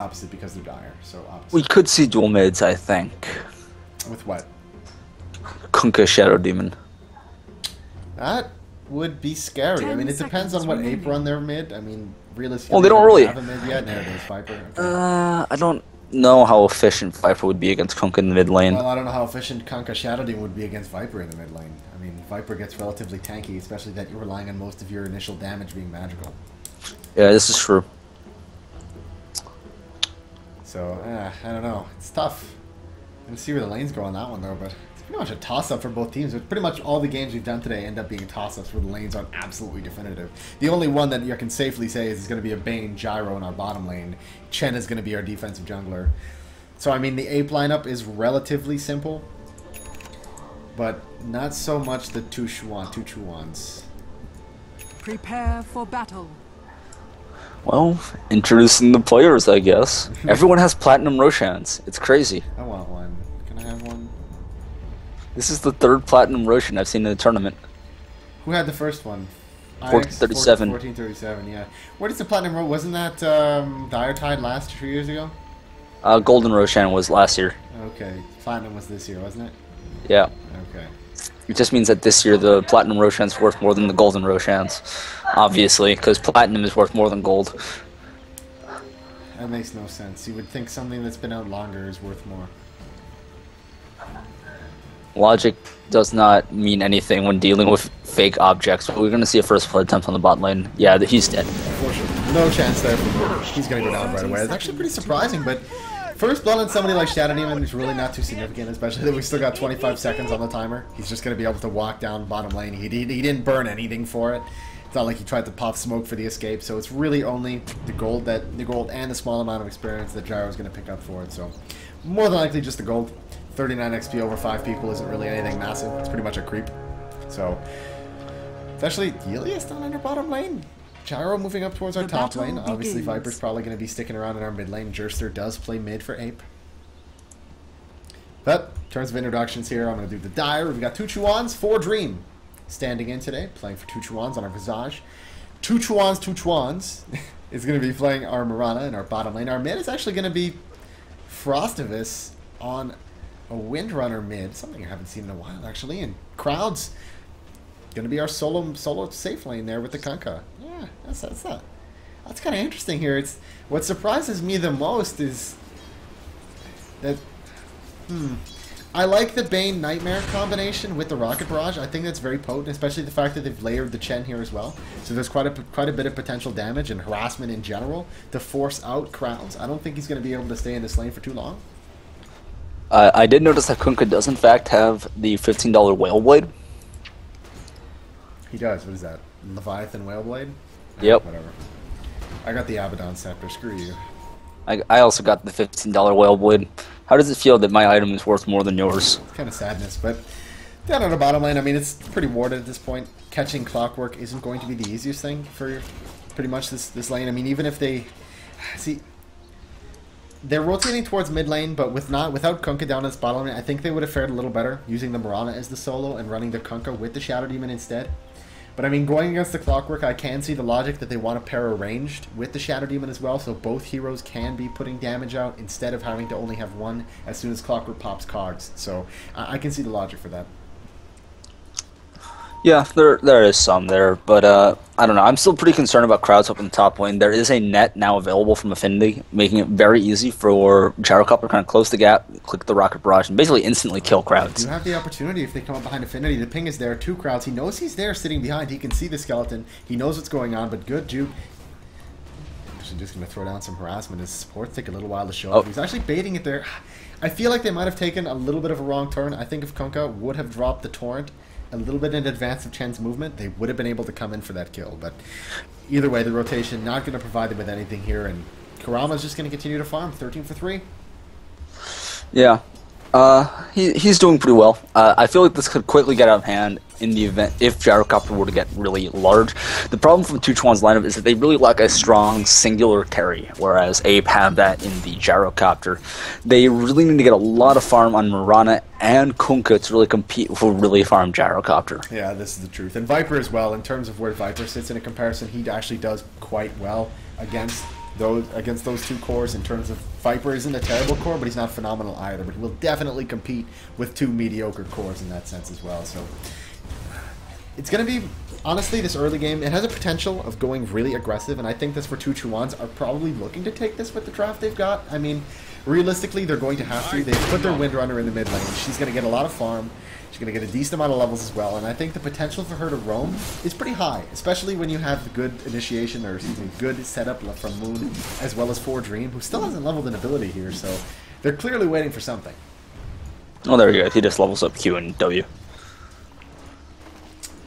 opposite because they're dire. So opposite. We could see dual mids, I think. With what? Kunkka Shadow Demon. That would be scary. I mean, it depends on what A.P.E run their mid. I mean, realistically, Well, they don't really have a mid yet. No, there's Viper. Okay. I don't know how efficient Viper would be against Kunkka in the mid lane. Well, I don't know how efficient Kunkka Shadow Demon would be against Viper in the mid lane. I mean, Viper gets relatively tanky, especially that you're relying on most of your initial damage being magical. Yeah, this is true. So, I don't know. It's tough. We'll see where the lanes go on that one, though, but it's pretty much a toss-up for both teams. But pretty much all the games we've done today end up being toss-ups where the lanes aren't absolutely definitive. The only one that you can safely say is going to be a Bane Gyro in our bottom lane. Chen is going to be our defensive jungler. So, I mean, the A.P.E lineup is relatively simple, but not so much the 2chuanz. Prepare for battle. Well, introducing the players, I guess. Everyone has Platinum Roshans. It's crazy. I want one. Can I have one? This is the third Platinum Roshan I've seen in the tournament. Who had the first one? 1437. 1437, yeah. What is the Platinum Road? Wasn't that Dire Tide last 2 years ago? Golden Roshan was last year. Okay. Platinum was this year, wasn't it? Yeah. Okay. It just means that this year the Platinum Roshan's worth more than the Golden Roshans. Obviously, because Platinum is worth more than Gold. That makes no sense. You would think something that's been out longer is worth more. Logic does not mean anything when dealing with fake objects. But we're going to see a first blood attempt on the bot lane. Yeah, he's dead. Unfortunately, no chance there. He's going to go down right away. It's actually pretty surprising, but first blood on somebody like Shadow Demon is really not too significant, especially that we still got 25 seconds on the timer. He's just going to be able to walk down bottom lane. He didn't burn anything for it. It's not like he tried to pop smoke for the escape, so it's really only the gold and the small amount of experience that Gyro is going to pick up for it. So more than likely just the gold. 39 XP over 5 people isn't really anything massive. It's pretty much a creep. So, especially Yelia's down on your bottom lane. Gyro moving up towards our top lane. Obviously, Viper's probably going to be sticking around in our mid lane. Jerster does play mid for A.P.E. But, in terms of introductions here, I'm going to do the Dire. We've got 2chuanz, 4 Dream standing in today, playing for 2chuanz on our Visage. 2chuanz is going to be playing our Mirana in our bottom lane. Our mid is actually going to be Frostivis on a Windrunner mid, something I haven't seen in a while actually, and Crowd's gonna be our solo safe lane there with the Kunkka. Yeah, that's kind of interesting here. It's what surprises me the most is that I like the Bane Nightmare combination with the Rocket Barrage. I think that's very potent, especially the fact that they've layered the Chen here as well. So there's quite a bit of potential damage and harassment in general to force out Crowds. I don't think he's gonna be able to stay in this lane for too long. I did notice that Kunkka does in fact have the $15 Whale Blade. He does. What is that? Leviathan Whale Blade? Yep. Whatever. I got the Abaddon Scepter. Screw you. I also got the $15 Whale Blade. How does it feel that my item is worth more than yours? It's kind of sadness, but down on the bottom lane, I mean, it's pretty warded at this point. Catching Clockwork isn't going to be the easiest thing for pretty much this lane. I mean, even if they... See... They're rotating towards mid lane, but without Kunkka down as bottom lane, I think they would have fared a little better using the Mirana as the solo and running the Kunkka with the Shadow Demon instead. But I mean, going against the Clockwork, I can see the logic that they want to pair a ranged with the Shadow Demon as well, so both heroes can be putting damage out instead of having to only have one as soon as Clockwork pops cogs. So I can see the logic for that. Yeah, there is some there, but I don't know. I'm still pretty concerned about Crowds up in the top lane. There is a net now available from Affinity, making it very easy for Gyrocopter to kind of close the gap, click the Rocket Barrage, and basically instantly kill Crowds. You have the opportunity if they come up behind Affinity. The ping is there, 2 Crowds. He knows he's there sitting behind. He can see the skeleton. He knows what's going on, but good juke. Actually just going to throw down some harassment. His supports take a little while to show up. He's actually baiting it there. I feel like they might have taken a little bit of a wrong turn. I think if Kunkka would have dropped the Torrent a little bit in advance of Chen's movement, they would have been able to come in for that kill. But either way, the rotation not going to provide them with anything here, and Kurama's just going to continue to farm. 13 for 3. Yeah. He's doing pretty well. I feel like this could quickly get out of hand in the event if Gyrocopter were to get really large. The problem from 2chuanz lineup is that they really lack a strong singular carry, whereas A.P.E have that in the Gyrocopter. They really need to get a lot of farm on Mirana and Kunkka to really compete with a really farm Gyrocopter. Yeah, this is the truth. And Viper as well, in terms of where Viper sits in a comparison, he actually does quite well against against those two cores in terms of Viper isn't a terrible core, but he's not phenomenal either. But he will definitely compete with two mediocre cores in that sense as well. So it's going to be, honestly, this early game, it has a potential of going really aggressive, and I think that's where 2chuanz are probably looking to take this with the draft they've got. I mean, realistically, they're going to have to. They've put their Windrunner in the mid lane. She's going to get a lot of farm. She's going to get a decent amount of levels as well, and I think the potential for her to roam is pretty high, especially when you have the good initiation, or excuse me, good setup from Moon, as well as 4Dream, who still hasn't leveled an ability here, so they're clearly waiting for something. Oh, there we go. He just levels up Q and W.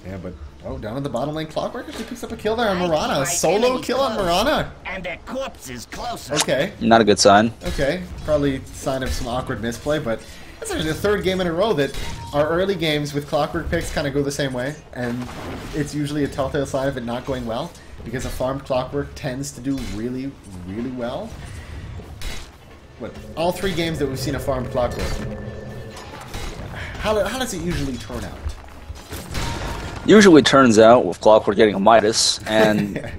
Yeah, but down in the bottom lane, Clockwork actually picks up a kill there on Mirana. A solo kill on Mirana. And their corpse is closer. Okay. Not a good sign. Okay. Probably sign of some awkward misplay, but that's actually the third game in a row that our early games with Clockwork picks kind of go the same way, and it's usually a telltale sign of it not going well, because a farmed Clockwork tends to do really, really well. What? All 3 games that we've seen a farmed Clockwork, how does it usually turn out? Usually turns out with Clockwork getting a Midas, and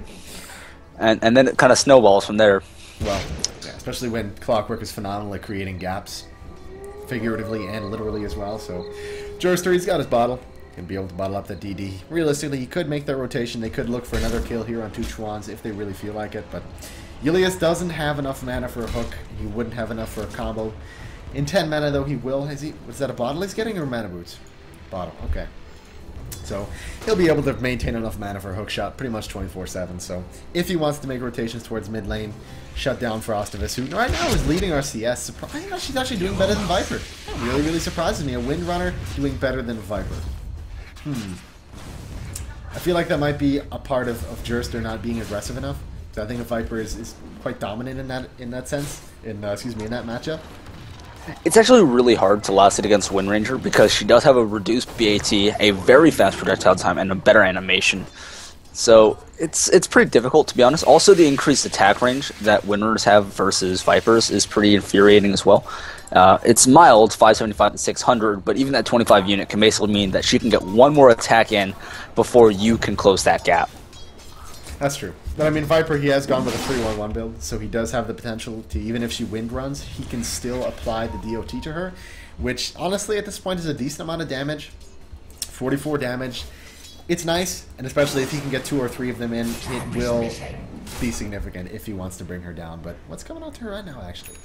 and then it kind of snowballs from there. Well, yeah, especially when Clockwork is phenomenal at creating gaps, figuratively and literally as well. So, Jurster, he's got his bottle. He'll be able to bottle up that DD. Realistically, he could make that rotation. They could look for another kill here on 2chuanz if they really feel like it, but Julius doesn't have enough mana for a hook. He wouldn't have enough for a combo. In 10 mana, though, he will. Was that a bottle he's getting, or mana boots? Bottle, okay. So he'll be able to maintain enough mana for a hook shot pretty much 24/7. So if he wants to make rotations towards mid lane, shut down Frostivus, who right now is leading our CS. Surprising that she's actually doing better than Viper. That really, really surprises me. A Windrunner doing better than Viper. I feel like that might be a part of Jurster not being aggressive enough. So I think a Viper is quite dominant in that sense. In that matchup. It's actually really hard to last it against Wind Ranger because she does have a reduced BAT, a very fast projectile time, and a better animation. So it's pretty difficult, to be honest. Also, the increased attack range that Wind Rangers have versus Vipers is pretty infuriating as well. It's mild, 575 to 600, but even that 25 unit can basically mean that she can get one more attack in before you can close that gap. That's true. But I mean, Viper, he has gone with a 3-1-1 build, so he does have the potential to, even if she wind runs, he can still apply the DOT to her, which honestly at this point is a decent amount of damage. 44 damage. It's nice, and especially if he can get 2 or 3 of them in, it will be significant if he wants to bring her down. But what's coming out to her right now, actually?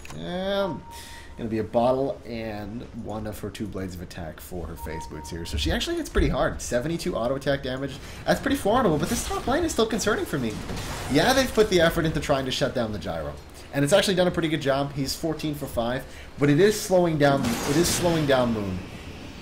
Going to be a bottle and one of her 2 blades of attack for her face boots here. So she actually hits pretty hard. 72 auto attack damage. That's pretty formidable, but this top lane is still concerning for me. Yeah, they've put the effort into trying to shut down the gyro, and it's actually done a pretty good job. He's 14 for 5, but it is slowing down. Moon.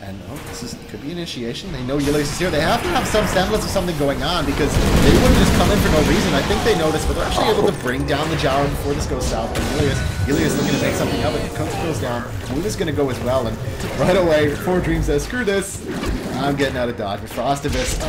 And this could be initiation. They know Julius is here. They have to have some semblance of something going on because they wouldn't just come in for no reason. I think they noticed, but they're actually able to bring down the gyro before this goes south. And Julius looking to make something of it. Comes goes down. Moon is going to go as well, and right away, 4Dream says, "Screw this! I'm getting out of dodge." But Frostivus,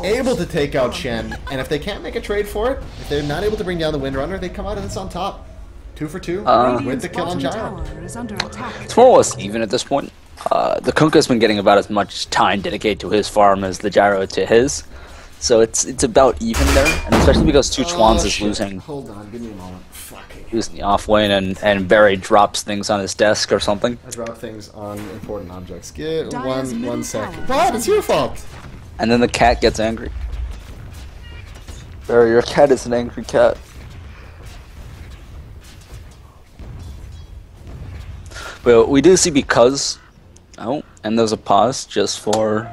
able to take out Shen, and if they can't make a trade for it, if they're not able to bring down the Windrunner, they come out of this on top. 2 for 2 with the kill on gyro. It's more or less even at this point. The Kunkka's been getting about as much time dedicated to his farm as the gyro to his, so it's about even there, and especially because 2chuanz is losing. Hold on, give me a moment. Fucking. Using the off lane, and Barry drops things on his desk or something. I drop things on important objects. Get one sec. What? It's your fault. And then the cat gets angry. Barry, your cat is an angry cat. But we do see because. Oh, and there's a pause just for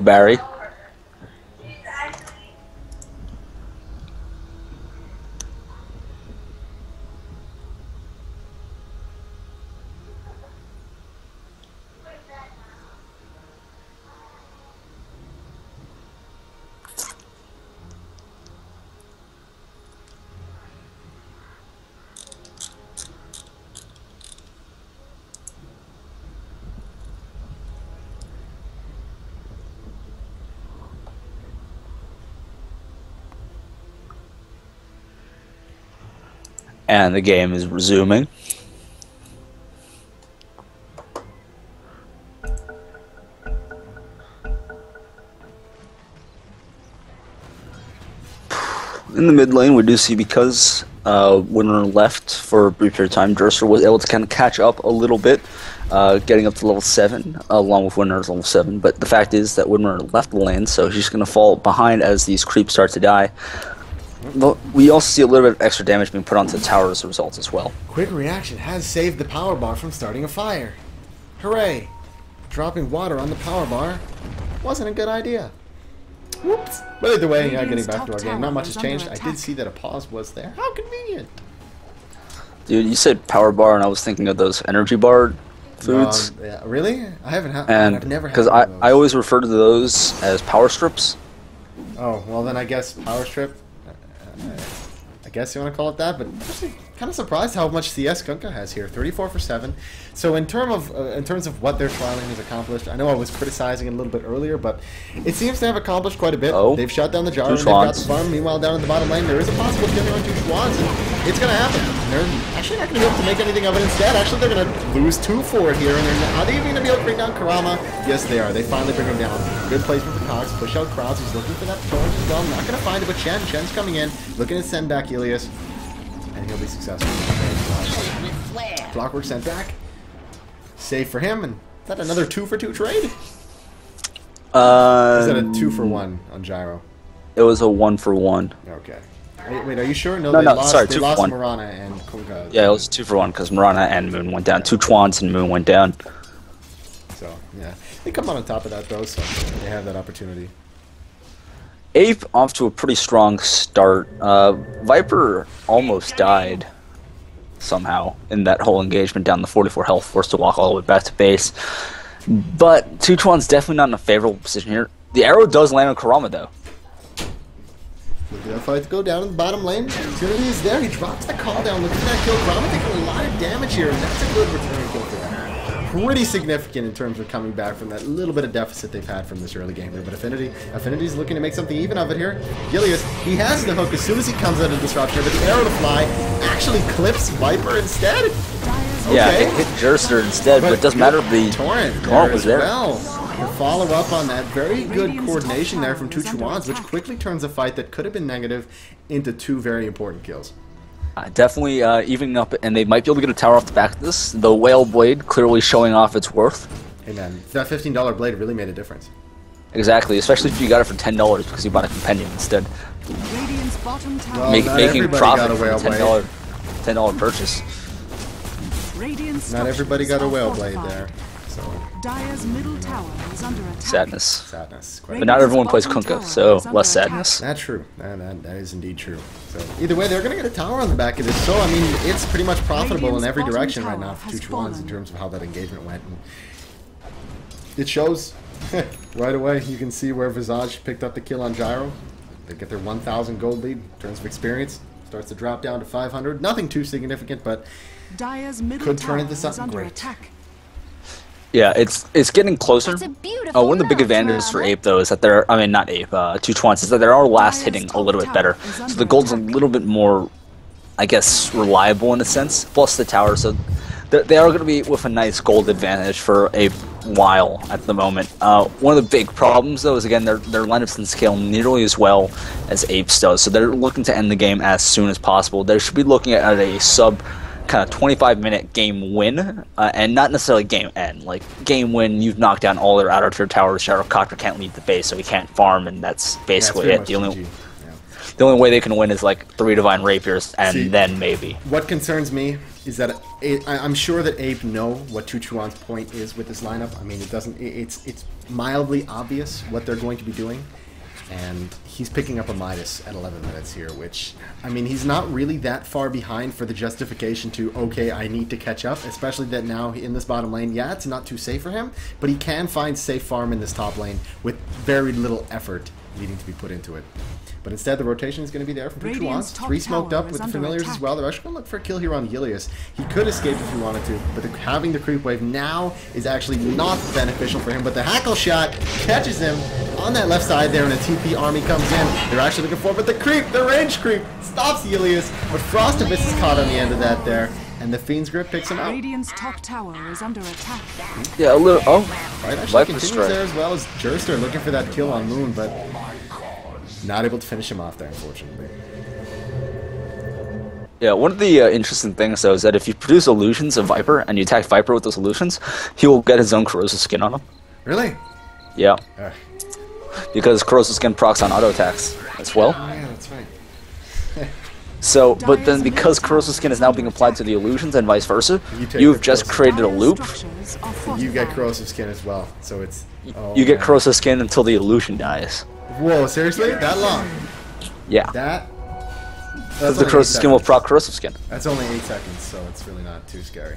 Barry. And the game is resuming. In the mid lane, we do see because Winner left for a brief period of time, Durster was able to kind of catch up a little bit, getting up to level 7, along with Winner's level 7. But the fact is that Winner left the lane, so he's going to fall behind as these creeps start to die. But we also see a little bit of extra damage being put onto the tower as a result as well. Quick reaction has saved the power bar from starting a fire. Hooray! Dropping water on the power bar wasn't a good idea. Whoops. But either way, getting back to our game, not much has changed. I did see that a pause was there. How convenient. Dude, you said power bar, and I was thinking of those energy bar foods. Yeah, really? I haven't had. And I've never had. Because I always refer to those as power strips. Oh well, then I guess power strip. I guess you want to call it that, but actually kind of surprised how much CS Kunkka has here. 34 for 7. So in terms of what their trialing has accomplished, I know I was criticizing it a little bit earlier, but it seems to have accomplished quite a bit. Oh. They've shut down the Jar, and they've got the farm. Meanwhile, down in the bottom lane, there is a possible kill on 2chuanz, and it's going to happen. They're actually not going to be able to make anything of it. Instead, actually, they're going to lose 2 for it here, and are they even going to be able to bring down Karama? Yes, they are. They finally bring him down. Good placement for Cox. Push out Krause. He's looking for that torch as well. Not going to find it, but Chen's coming in, looking to send back Ilias, and he'll be successful. Clockwork sent back. Save for him, and is that another 2 for 2 trade? Or is that a 2 for 1 on Gyro? It was a 1 for 1. Okay. Wait, are you sure? No, No, they no, lost, sorry, they 2 for lost 1. Marana and Kunkka. Yeah, it was 2 for 1 because Marana and Moon went down. 2chuanz and Moon went down. So, yeah. They come on top of that, though, so they have that opportunity. A.P.E off to a pretty strong start. Viper almost died somehow in that whole engagement down the 44 health, forced to walk all the way back to base. But 2chuanz definitely not in a favorable position here. The arrow does land on Karama, though. Look at that fight go down in the bottom lane. Opportunity is there. He drops the call down. Look at that kill. Karama taking a lot of damage here, and that's a good return kill for them. Pretty significant in terms of coming back from that little bit of deficit they've had from this early game here. But Affinity's looking to make something even of it here. Gilius, he has the hook as soon as he comes out of disruption, but the arrow to fly actually clips Viper instead. Okay. Yeah, it hit Jerster instead, but it doesn't matter. The Torrent was there. Well, to follow up on that, very good coordination there from 2chuanz, which quickly turns a fight that could have been negative into 2 very important kills. Definitely evening up, and they might be able to get a tower off the back of this. The Whale Blade clearly showing off its worth. Hey man, that $15 blade really made a difference. Exactly, especially if you got it for $10 because you bought a compendium instead. Radiant's bottom tower. Well, Making everybody profit got a from a whale $10 purchase. Radiant's Not everybody got a whale fortified. blade there. So, Dire's middle tower is under attack. Sadness. sadness. Quite But not everyone plays Kunkka, so less sadness. That's true. That is indeed true. So either way, they're going to get a tower on the back of this. So, I mean, it's pretty much profitable in every direction right now for 2chuanz in terms of how that engagement went. And it shows right away. You can see where Visage picked up the kill on Gyro. They get their 1,000 gold lead in terms of experience. Starts to drop down to 500. Nothing too significant, but Dire's middle could turn tower into is something under great. attack. Yeah, it's getting closer. It's a beautiful One of the big note, advantages for Mama. A.P.E though is that they're, I mean not A.P.E, 2chuanz, is that they are last hitting a little bit better. So the gold's a little bit more, I guess, reliable in a sense. Plus the tower, so they are going to be with a nice gold advantage for a while at the moment. One of the big problems though is again their lineups doesn't scale nearly as well as A.P.E.'s does. So they're looking to end the game as soon as possible. They should be looking at a sub kind of 25-minute game win, and not necessarily game end. Like game win, you've knocked down all their outer tier towers. Shadowcopter can't leave the base, so he can't farm, and that's basically it. The only way they can win is like 3 Divine Rapiers, and then maybe. What concerns me is that I'm sure that A.P.E know what 2chuanz's point is with this lineup. I mean, it doesn't. It's mildly obvious what they're going to be doing. And he's picking up a Midas at 11 minutes here, which, I mean, he's not really that far behind for the justification to, okay, I need to catch up, especially that now in this bottom lane, yeah, it's not too safe for him, but he can find safe farm in this top lane with very little effort needing to be put into it. But instead, the rotation is going to be there from 2chuanz. 3 smoked up with the familiars as well. They're actually going to look for a kill here on Gilius. He could escape if he wanted to, but having the creep wave now is actually not beneficial for him. But the hackle shot catches him on that left side there, and a TP army comes in. They're actually looking for it, but the range creep, stops Gilius. But Frostavis is caught on the end of that there, and the Fiend's Grip picks him out. Radiant's top tower is under attack. Yeah, a little. Oh, Right, actually Viper continues strike. there as well as Jerster looking for that kill on Moon, but not able to finish him off there, unfortunately. Yeah, one of the interesting things, though, is that if you produce illusions of Viper and you attack Viper with those illusions, he will get his own corrosive skin on him. Really? Yeah. Ugh. Because corrosive skin procs on auto attacks as well. Oh, yeah, that's right. So, but then because corrosive skin is now being applied to the illusions and vice versa, you've just created a loop. You get corrosive skin as well, so it's... Oh, You get man. corrosive skin until the illusion dies. Whoa, seriously? That long? Yeah. That? Because the corrosive skin will proc corrosive skin. That's only 8 seconds, so it's really not too scary.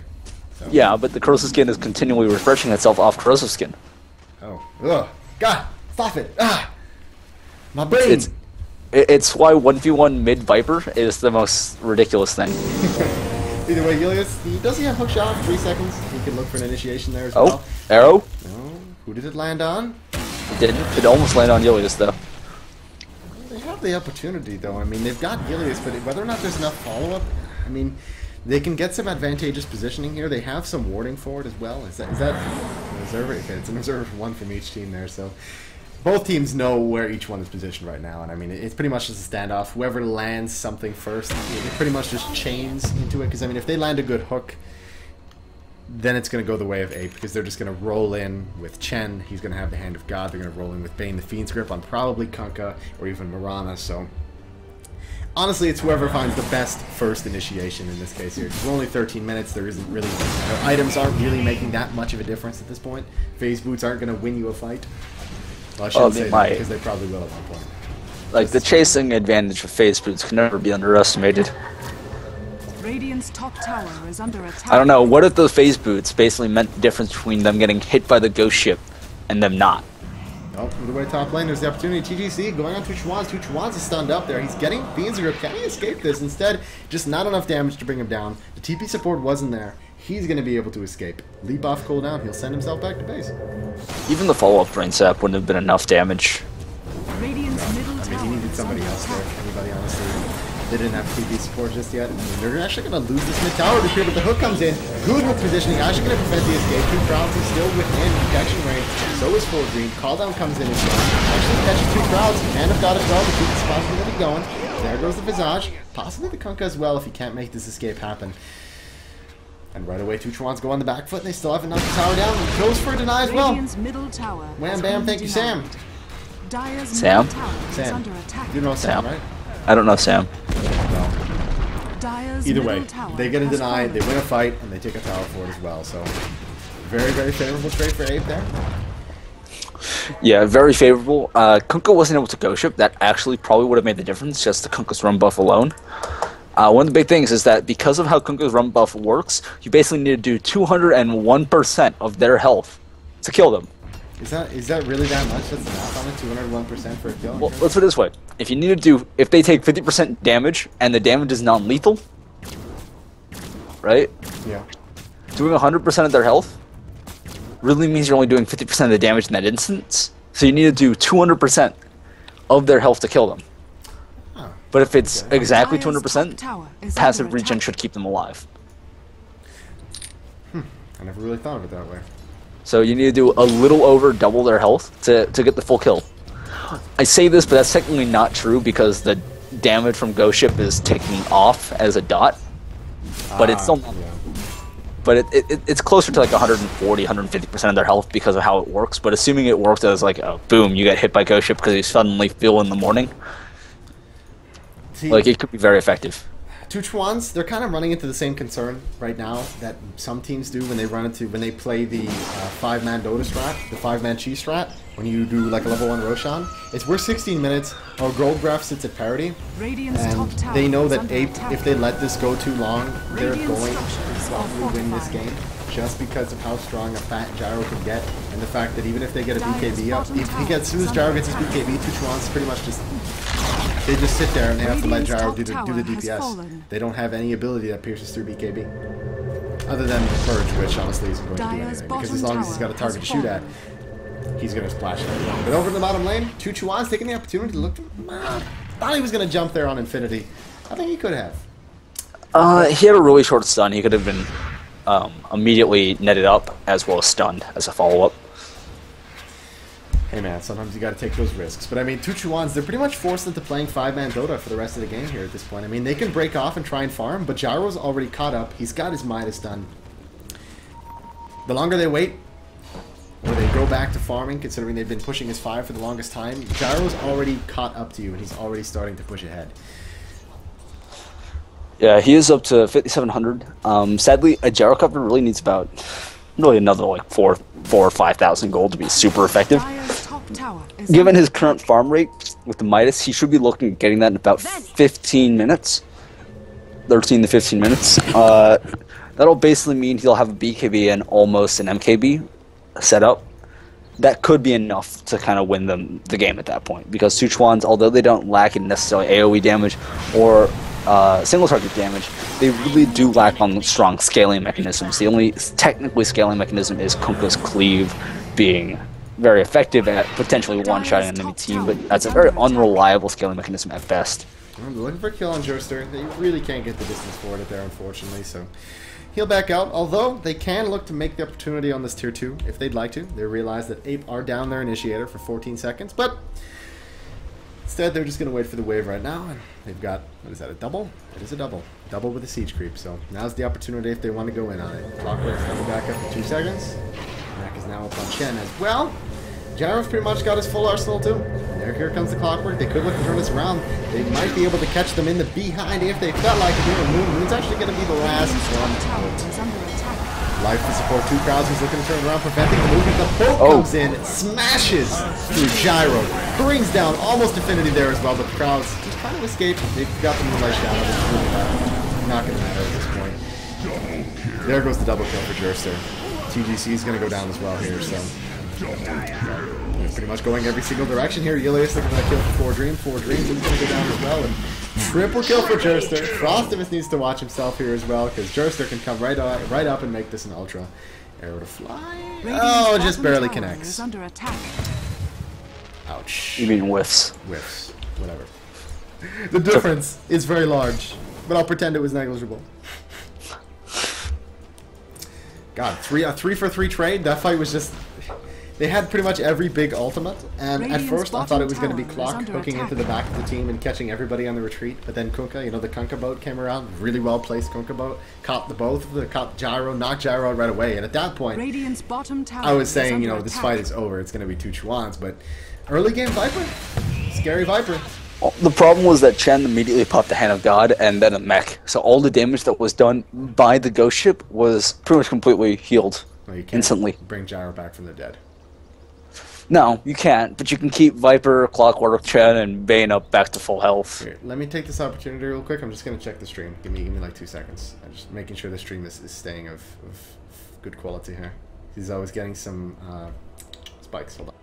So. Yeah, but the corrosive skin is continually refreshing itself off corrosive skin. Oh. Ugh. God! Stop it! Ah! My brain! It's why 1v1 mid Viper is the most ridiculous thing. Either way, Julius, does he have hook shot? 3 seconds. He can look for an initiation there as Oh, well. arrow? No. Who did it land on? It didn't. It almost landed on Julius, though. They have the opportunity, though. I mean, they've got Julius, but whether or not there's enough follow-up, I mean, they can get some advantageous positioning here. They have some warding for it as well. Is that a reserve? Okay, it's a reserve one from each team there, so... Both teams know where each one is positioned right now, and I mean, it's pretty much just a standoff. Whoever lands something first, it pretty much just chains into it, because I mean, if they land a good hook, then it's going to go the way of A.P.E, because they're just going to roll in with Chen. He's going to have the Hand of God. They're going to roll in with Bane the Fiend's Grip on probably Kunkka or even Mirana, so... Honestly, it's whoever finds the best first initiation in this case here. We're only 13 minutes. There isn't really... items aren't really making that much of a difference at this point. Phase boots aren't going to win you a fight. Well, I shouldn't say that because they probably will at one point. Like, the chasing advantage of phase boots can never be underestimated. Radiant's top tower is under attack. I don't know, what if the phase boots basically meant the difference between them getting hit by the ghost ship and them not? Oh, either way, top lane, there's the opportunity. TGC going on 2chuanz. 2chuanz is stunned up there. He's getting Fiend's Grip. Can he escape this? Instead, just not enough damage to bring him down. The TP support wasn't there. He's going to be able to escape. Leap off cooldown. He'll send himself back to base. Even the follow-up brain sap wouldn't have been enough damage. Radiant's middle I mean, he tower needed is somebody under else there. attack. Anybody, honestly. They didn't have TP support just yet. I mean, they're actually going to lose this mid tower to here, but the hook comes in. Good with positioning. Actually going to prevent the escape. 2 crowds is still within protection range. So is full green. Calldown comes in as well. Actually catches 2 crowds. Hand of God as well to keep this possibility going. There goes the Visage. Possibly the Kunkka as well if he can't make this escape happen. And right away, 2chuanz go on the back foot, and they still haven't knocked the tower down. He goes for a deny as well. Radiant's middle tower Wham has bam, been thank you, Sam. denied. Dire's Sam? middle tower is Sam. under attack. You know Sam, Sam. right? I don't know, Sam. No. Dire's Either middle way, tower they get a has deny, fallen. they win a fight, and they take a tower for it as well. So, very, very favorable trade for A.P.E there. Yeah, very favorable. Kunkka wasn't able to go ship. That actually probably would have made the difference, just the Kunkka's run buff alone. One of the big things is that because of how Kunkka's run buff works, you basically need to do 201% of their health to kill them. Is that really that much? That's enough on it, 201% for a kill? Well, let's put it this way. If you need to do, if they take 50% damage and the damage is non-lethal, right? Yeah. Doing 100% of their health really means you're only doing 50% of the damage in that instance. So you need to do 200% of their health to kill them. Oh, But if it's okay. exactly Dire's 200%, top tower is passive under regen attack. should keep them alive. I never really thought of it that way. So you need to do a little over double their health to get the full kill. I say this, but that's technically not true because the damage from Ghost Ship is taking off as a dot. But it's still, Yeah. but it's closer to like 140, 150% of their health because of how it works. But assuming it works as like, oh, boom, you get hit by Ghost Ship because you suddenly feel in the morning, See, like it could be very effective. 2chuanz, they're kind of running into the same concern right now that some teams do when they play the 5-man Dota strat, the 5-man Chi strat, when you do like a level 1 Roshan. It's we're 16 minutes, our gold graph sits at parity, Radiant's and top tower they know is that under A.P.E, attack. if they let this go too long, they're Radiant going to structures are probably win this fortified. game just because of how strong a fat Gyro can get, and the fact that even if they get a Dire's BKB up, bottom if he tower gets, as soon is as Gyro under gets his attack. BKB, 2chuanz pretty much just they just sit there and they have to let Radiant's Gyro top do the tower has DPS. fallen. They don't have any ability that pierces through BKB. Other than Purge, which honestly isn't going to do Dire's anything. Because bottom as long as he's got a tower target to has shoot at, he's going to splash it. But over in the bottom lane, 2chuanz taking the opportunity to look to... thought he was going to jump there on Infinity. I think he could have. He had a really short stun. He could have been immediately netted up as well as stunned as a follow-up. Hey man, sometimes you got to take those risks. But I mean, 2chuanz, they're pretty much forced into playing 5-man Dota for the rest of the game here at this point. I mean, they can break off and try and farm, but Gyro's already caught up. He's got his Midas done. The longer they wait, or they go back to farming, considering they've been pushing his 5 for the longest time, Gyro's already caught up to you, and he's already starting to push ahead. Yeah, he is up to 5,700. Sadly, a Gyrocopter really needs about another like 4 or 5,000 gold to be super effective. Given his current farm rate with the Midas, he should be looking at getting that in about 15 minutes. 13 to 15 minutes. That'll basically mean he'll have a BKB and almost an MKB set up. That could be enough to kind of win the game at that point. Because 2chuanz, although they don't lack in necessarily AoE damage or single target damage, they really do lack on strong scaling mechanisms. The only technically scaling mechanism is Kunkka's Cleave being very effective at potentially one-shotting an enemy team, but that's a very unreliable scaling mechanism at best. I'm looking for a kill on Jurster. They really can't get the distance for it there, unfortunately, so he'll back out, although they can look to make the opportunity on this tier 2 if they'd like to. They realize that A.P.E are down their initiator for 14 seconds, but instead they're just going to wait for the wave right now, and they've got, what is that, a double? It is a double. Double with a siege creep, so now's the opportunity if they want to go in on it. Clockwork's coming back up for 2 seconds. Mac is now up on Chen as well. Gyro's pretty much got his full arsenal too. And here comes the Clockwork. They could look to turn this around. They might be able to catch them in the behind if they felt like it here. Moon's actually going to be the last one out. Life to support 2 crowds. He's looking to turn around, preventing the movement. The boat comes in, smashes through Gyro, brings down almost Affinity there as well, but the crowds just kind of escaped. They've got the Moonlight Shadow. It's really not going to matter at this point. There goes the double kill for Jurster. TGC is going to go down as well here, so pretty much going every single direction here. Ilias looking for that kill for 4 Dream. 4 Dreams is going to go down as well. And triple kill for Jurster. Frostivus needs to watch himself here as well, because Jurster can come right up and make this an Ultra. Arrow to fly. Oh, it just barely connects. Ouch. You mean whiffs? Whiffs. Whatever. The difference is very large, but I'll pretend it was negligible. God, a 3-for-3 trade. That fight was just... They had pretty much every big ultimate, and at first I thought it was going to be Clock hooking into the back of the team and catching everybody on the retreat, but then Kunkka, you know, the Kunkka boat came around, really well placed Kunkka boat, caught caught Gyro, knocked Gyro right away, and at that point, I was saying, you know, this fight is over, it's going to be 2chuanz, but early game Viper, scary Viper. Well, the problem was that Chen immediately popped the Hand of God and then a mech, so all the damage that was done by the ghost ship was pretty much completely healed instantly. Bring Gyro back from the dead. No, you can't, but you can keep Viper, Clockwork, Chen, and Bane up back to full health. Here, let me take this opportunity real quick. I'm just going to check the stream. Give me like 2 seconds. I'm just making sure the stream is staying of good quality here. He's always getting some spikes. Hold on.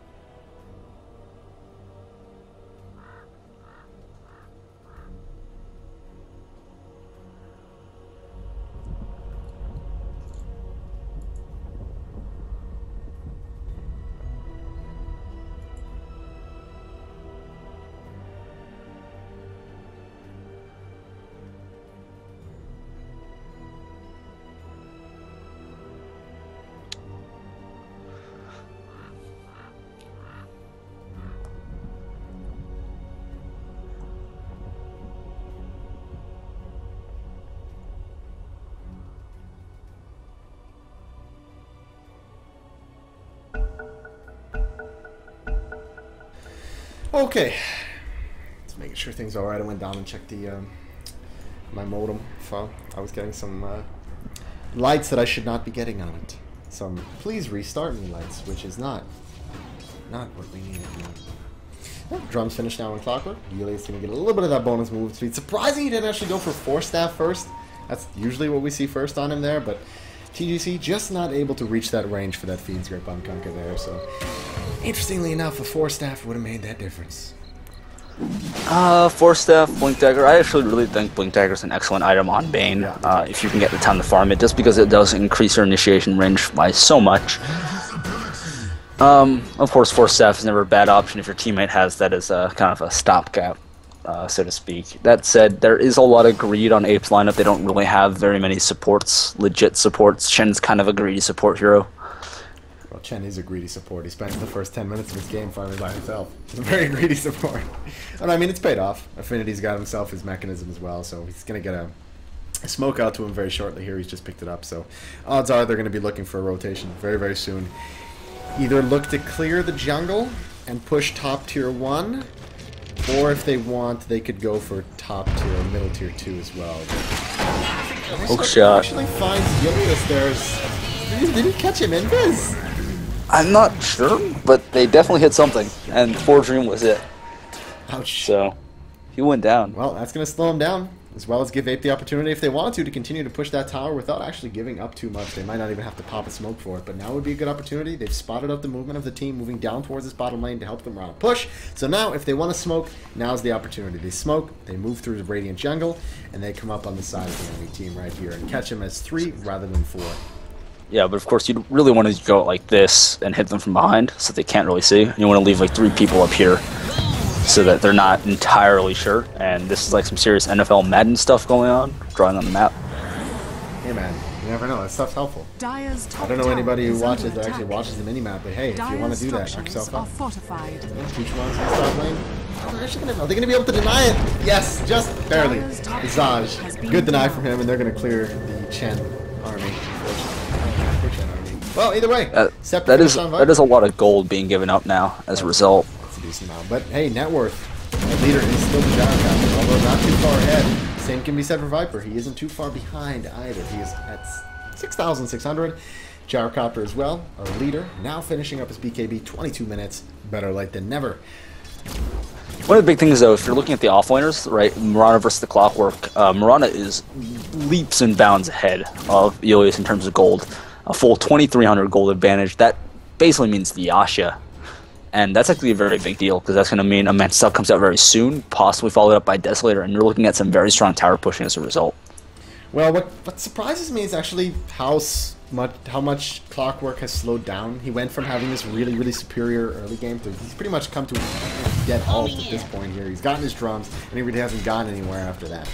Okay, just making sure things are alright. I went down and checked the my modem file. I was getting some lights that I should not be getting on it. Some please restart me lights, which is not what we need. Well, drums finished now on Clockwork. Ilias gonna get a little bit of that bonus move speed. Surprising he didn't actually go for Force Staff first. That's usually what we see first on him there, but TGC just not able to reach that range for that Fiend's Grip on Kunkka there, so interestingly enough, a Force Staff would have made that difference. Force Staff, Blink Dagger. I actually really think Blink Dagger is an excellent item on Bane, if you can get the time to farm it, just because it does increase your initiation range by so much. Of course, Force Staff is never a bad option if your teammate has that as a kind of a stopgap, so to speak. That said, there is a lot of greed on A.P.E.'s lineup. They don't really have very many supports, legit supports. Shen's kind of a greedy support hero. Chen is a greedy support. He spent the first 10 minutes of his game farming by himself. He's a very greedy support. And I mean, it's paid off. Affinity's got himself his mechanism as well, so he's going to get a smoke out to him very shortly here. He's just picked it up, so odds are they're going to be looking for a rotation very, very soon. Either look to clear the jungle and push top tier 1, or if they want, they could go for top tier or middle tier 2 as well. Hook shot. Actually finds Julius there. Did he catch him in Viz? I'm not sure, but they definitely hit something, and 4 Dream was it. Ouch. So, he went down. Well, that's going to slow him down, as well as give A.P.E the opportunity, if they wanted to continue to push that tower without actually giving up too much. They might not even have to pop a smoke for it, but now would be a good opportunity. They've spotted out the movement of the team moving down towards this bottom lane to help them around push. So now, if they want to smoke, now's the opportunity. They smoke, they move through the Radiant jungle, and they come up on the side of the enemy team right here and catch them as 3 rather than 4. Yeah, but of course you really want to go like this and hit them from behind so they can't really see. You want to leave like 3 people up here so that they're not entirely sure. And this is like some serious NFL Madden stuff going on, drawing on the map. Hey man, you never know. That stuff's helpful. Dyer's top I don't know anybody who tower is watches under that actually attack. watches the minimap, but hey, if you want to do that, knock Dyer's yourself structures are up. fortified. 2chuanz in top lane. Oh, they're actually gonna, are they going to be able to deny it? Yes, just barely. Visage. Good deny from him, and they're going to clear the Chen army. Well, either way, that is a lot of gold being given up now as a result. That's a decent amount. But hey, net worth. The leader is still the Gyrocopter, although not too far ahead. Same can be said for Viper. He isn't too far behind either. He is at 6,600. Gyrocopter as well, our leader. Now finishing up his BKB, 22 minutes. Better late than never. One of the big things, though, if you're looking at the offlaners, right, Mirana versus the Clockwork, Mirana is leaps and bounds ahead of Ilias in terms of gold. A full 2,300 gold advantage. That basically means the Yasha. And that's actually a very big deal, because that's going to mean Immense Stuff comes out very soon, possibly followed up by Desolator, and you're looking at some very strong tower pushing as a result. Well, what surprises me is actually how much Clockwork has slowed down. He went from having this really, really superior early game to he's pretty much come to a dead halt at this point here. He's gotten his drums, and he really hasn't gone anywhere after that.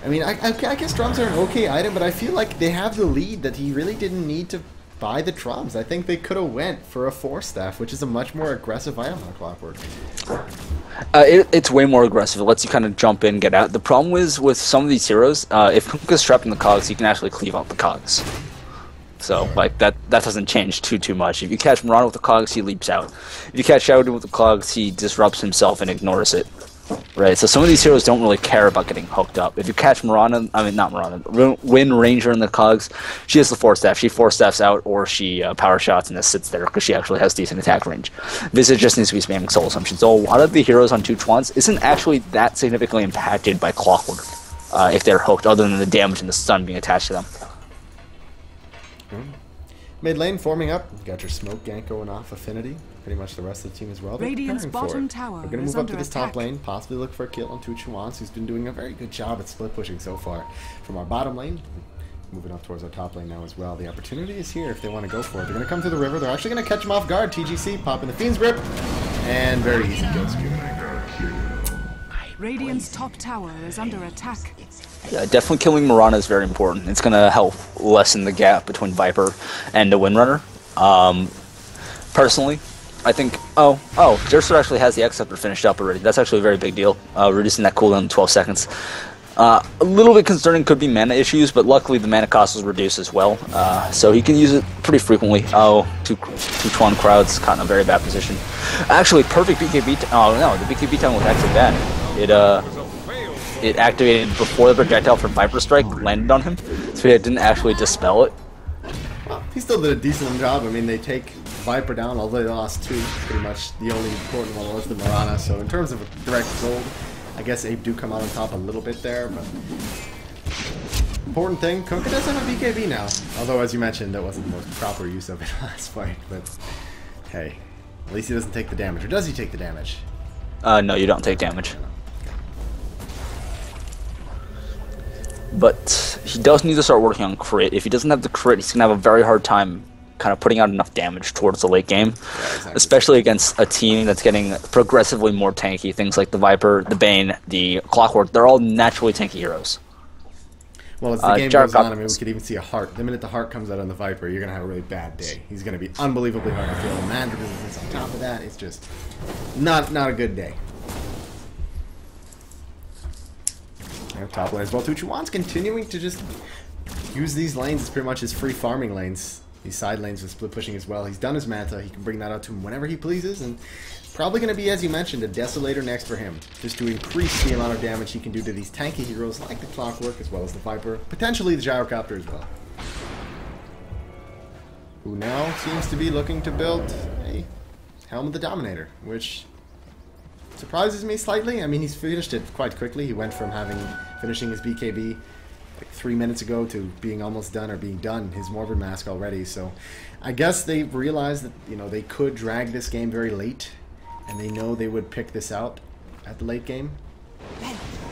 I mean, I guess drums are an okay item, but I feel like they have the lead that he really didn't need to buy the drums. I think they could have went for a 4-staff, which is a much more aggressive item on Clockwork. It's way more aggressive. It lets you kind of jump in, get out. The problem is with some of these heroes, if Kunkka's trapped in the cogs, he can actually cleave out the cogs. So, like, that doesn't change too much. If you catch Mirana with the cogs, he leaps out. If you catch Shadow with the cogs, he disrupts himself and ignores it. Right, so some of these heroes don't really care about getting hooked up. If you catch Mirana, I mean not Mirana, Win Ranger in the cogs, she has the 4-staff. She 4-staffs out, or she power shots and just sits there because she actually has decent attack range. Visage just needs to be spamming Soul Assumption. So a lot of the heroes on 2chuanz isn't actually that significantly impacted by Clockwork if they're hooked, other than the damage and the stun being attached to them. Mid lane forming up. You got your smoke gank going off, Affinity. Pretty much the rest of the team as well. Radiant's bottom tower We're going to move up to this top lane, possibly look for a kill on 2chuanz, who's been doing a very good job at split pushing so far. From our bottom lane, moving up towards our top lane now as well. The opportunity is here if they want to go for it. They're going to come through the river. They're actually going to catch him off guard. TGC popping the Fiend's Grip, and very easy kill skew. Radiant's top tower is under attack. Yeah, definitely killing Mirana is very important. It's going to help lessen the gap between Viper and the Windrunner. Personally, I think... Oh, Jerster actually has the X-Scepter finished up already. That's actually a very big deal, reducing that cooldown to 12 seconds. A little bit concerning could be mana issues, but luckily the mana cost was reduced as well, so he can use it pretty frequently. Oh, 2chuanz crowd's caught in a very bad position. Actually, perfect BKB... Oh, no, the BKB time was actually bad. It activated before the projectile for Viper Strike landed on him, so it didn't actually dispel it. Well, he still did a decent job. I mean, they take Viper down, although they lost 2. Pretty much the only important one was the Mirana, so in terms of a direct gold, I guess A.P.E do come out on top a little bit there, but... Important thing, Kunkka does have a BKB now. Although, as you mentioned, that wasn't the most proper use of it last fight, but... Hey, at least he doesn't take the damage. Or does he take the damage? No, you don't take damage. But he does need to start working on crit. If he doesn't have the crit, he's going to have a very hard time kind of putting out enough damage towards the late game. Yeah, exactly. Especially against a team that's getting progressively more tanky. Things like the Viper, the Bane, the Clockwork, they're all naturally tanky heroes. Well, as the game goes on, I mean, we could even see a heart. The minute the heart comes out on the Viper, you're going to have a really bad day. He's going to be unbelievably hard to kill. And man resistance on top of that, it's just not a good day. Top lane as well. 2chuanz continuing to just use these lanes as pretty much his free farming lanes. These side lanes with split pushing as well. He's done his Manta. He can bring that out to him whenever he pleases. And probably going to be, as you mentioned, a Desolator next for him. Just to increase the amount of damage he can do to these tanky heroes like the Clockwork as well as the Viper. Potentially the Gyrocopter as well. Who now seems to be looking to build a Helm of the Dominator, which surprises me slightly. I mean, he's finished it quite quickly. He went from finishing his BKB like 3 minutes ago to being almost done or being done his Morbid Mask already. So I guess they realized that, you know, they could drag this game very late, and they know they would pick this out at the late game.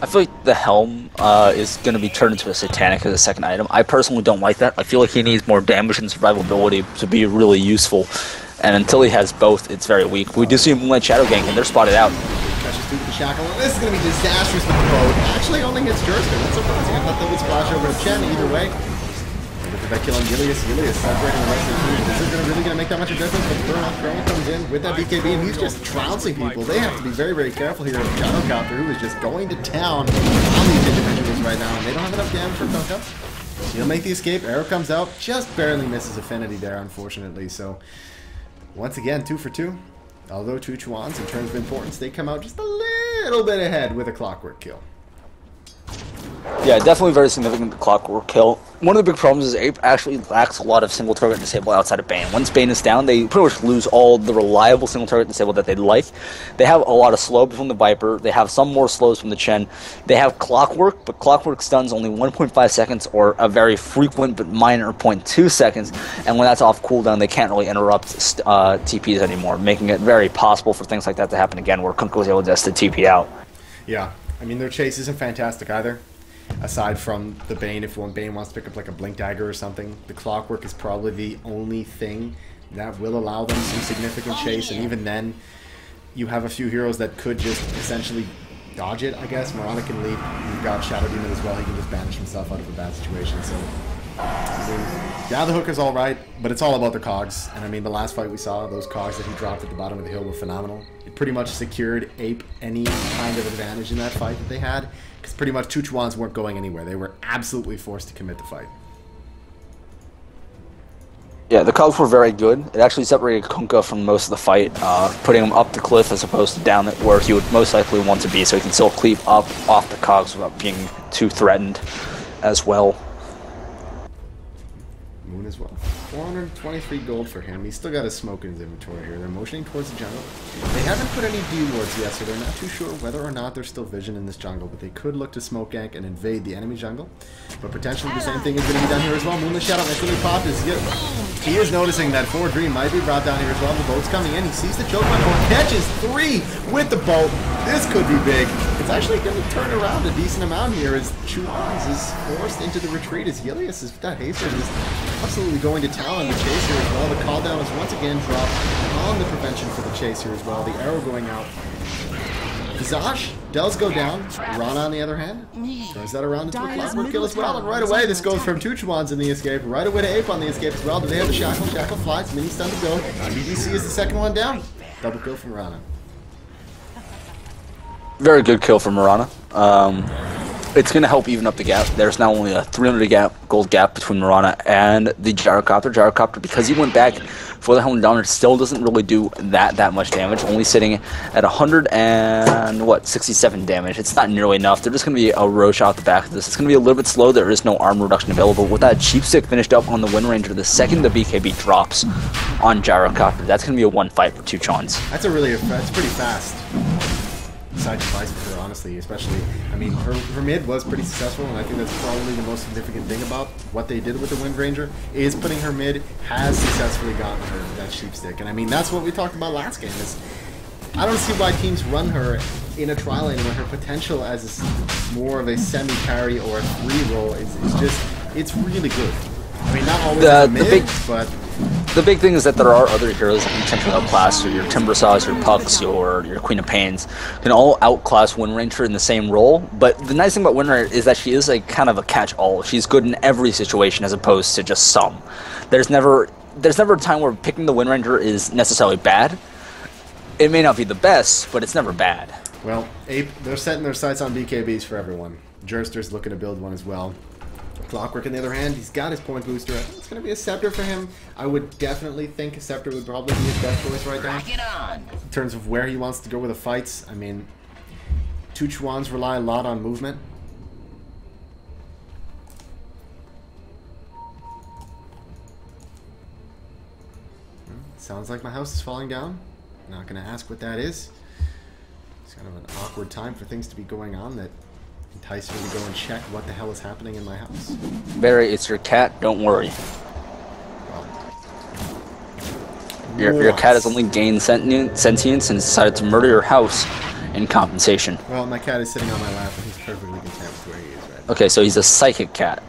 I feel like the Helm is going to be turned into a Satanic as a second item. I personally don't like that. I feel like he needs more damage and survivability to be really useful. And until he has both, it's very weak. We do see Moonlight Shadow Gank, and they're spotted out. Catches through the shackle. This is going to be disastrous with the boat. Actually, only hits Jurska. That's surprising. I thought that would splash over to Chen either way. With that kill on Gilius separating the rest of the team. Is it really going to make that much of a difference? But Burnout comes in with that BKB, and he's just trouncing people. They have to be very, very careful here with Gyrocopter, who is just going to town on these individuals right now. And they don't have enough damage for Tonka. He'll make the escape. Arrow comes out. Just barely misses Affinity there, unfortunately. So once again, 2 for 2. Although 2chuanz, in terms of importance, they come out just a little bit ahead with a Clockwork kill. Yeah, definitely very significant Clockwork kill. One of the big problems is A.P.E actually lacks a lot of single target disable outside of Bane. Once Bane is down, they pretty much lose all the reliable single target disable that they'd like. They have a lot of slow from the Viper. They have some more slows from the Chen. They have Clockwork, but Clockwork stuns only 1.5 seconds or a very frequent but minor 0.2 seconds. And when that's off cooldown, they can't really interrupt TPs anymore, making it very possible for things like that to happen again, where Kunkka was able just to TP out. Yeah, I mean, their chase isn't fantastic either. Aside from the Bane, if one Bane wants to pick up like a Blink Dagger or something, the Clockwork is probably the only thing that will allow them some significant chase, and even then, you have a few heroes that could just essentially dodge it, I guess. Mirana can leap. You've got Shadow Demon as well. He can just banish himself out of a bad situation. So, I mean, yeah, the hook is all right, but it's all about the cogs. And I mean, the last fight we saw, those cogs that he dropped at the bottom of the hill were phenomenal. It pretty much secured A.P.E any kind of advantage in that fight that they had, because pretty much 2chuanz weren't going anywhere. They were absolutely forced to commit the fight. Yeah, the cogs were very good. It actually separated Kunkka from most of the fight, putting him up the cliff as opposed to down it, where he would most likely want to be, so he can still creep up off the cogs without being too threatened as well. Moon as well. 423 gold for him. He's still got his smoke in his inventory here. They're motioning towards the jungle. They haven't put any D wards yet, so they're not too sure whether or not there's still vision in this jungle, but they could look to smoke gank and invade the enemy jungle. But potentially the same thing is going to be done here as well. Moonless Shadow actually popped his hit. He is noticing that 4 Dream might be brought down here as well. The boat's coming in. He sees the choke point. Catches 3 with the boat. This could be big. It's actually going to turn around a decent amount here as chuanz is forced into the retreat as Gilius is that haster is absolutely going to town on the chase here as well. The call down is once again dropped on the prevention for the chase here as well. The arrow going out. Visage does go down. Rana, on the other hand, turns that around into a Clockwork kill as well. And right away, this goes from 2chuanz in the escape, right away to A.P.E on the escape as well. Do they have the shackle? Shackle flies. Mini stun to go. BBC is the second one down. Double kill from Rana. Very good kill from Mirana. It's going to help even up the gap. There's now only a 300 gold gap between Mirana and the Gyrocopter. Gyrocopter, because he went back for the Helm Down, it still doesn't really do that much damage. Only sitting at 167 damage. It's not nearly enough. They're just going to be a roach out the back of this. It's going to be a little bit slow. There is no armor reduction available. With that Cheap Stick finished up on the Wind Ranger, the second the BKB drops on Gyrocopter, that's going to be a one fight for 2chuanz. That's pretty fast side device for her, honestly, especially, I mean, her mid was pretty successful, and I think that's probably the most significant thing about what they did with the Wind Ranger, is putting her mid has successfully gotten her that Sheep Stick, and I mean, that's what we talked about last game, is I don't see why teams run her in a trial lane when her potential as more of a semi-carry or a 3 role is just, it's really good. I mean, not always the mid, but the big thing is that there are other heroes that can potentially outclass. So your Timbersaws, your Pucks, your Queen of Pains can all outclass Wind Ranger in the same role. But the nice thing about Wind Ranger is that she is a kind of a catch-all. She's good in every situation as opposed to just some. There's never a time where picking the Wind Ranger is necessarily bad. It may not be the best, but it's never bad. Well, A.P.E, they're setting their sights on BKBs for everyone. Jerster's looking to build one as well. Clockwork, on the other hand, he's got his point booster. It's going to be a Scepter for him. I would definitely think a Scepter would probably be his best choice right now. In terms of where he wants to go with the fights, I mean, 2chuanz rely a lot on movement. Sounds like my house is falling down. Not going to ask what that is. It's kind of an awkward time for things to be going on that entice me to go and check what the hell is happening in my house. Barry, it's your cat. Don't worry. Well, your cat has only gained sentience and decided to murder your house in compensation. well, my cat is sitting on my lap and he's perfectly content with where he is right now. Okay, so he's a psychic cat.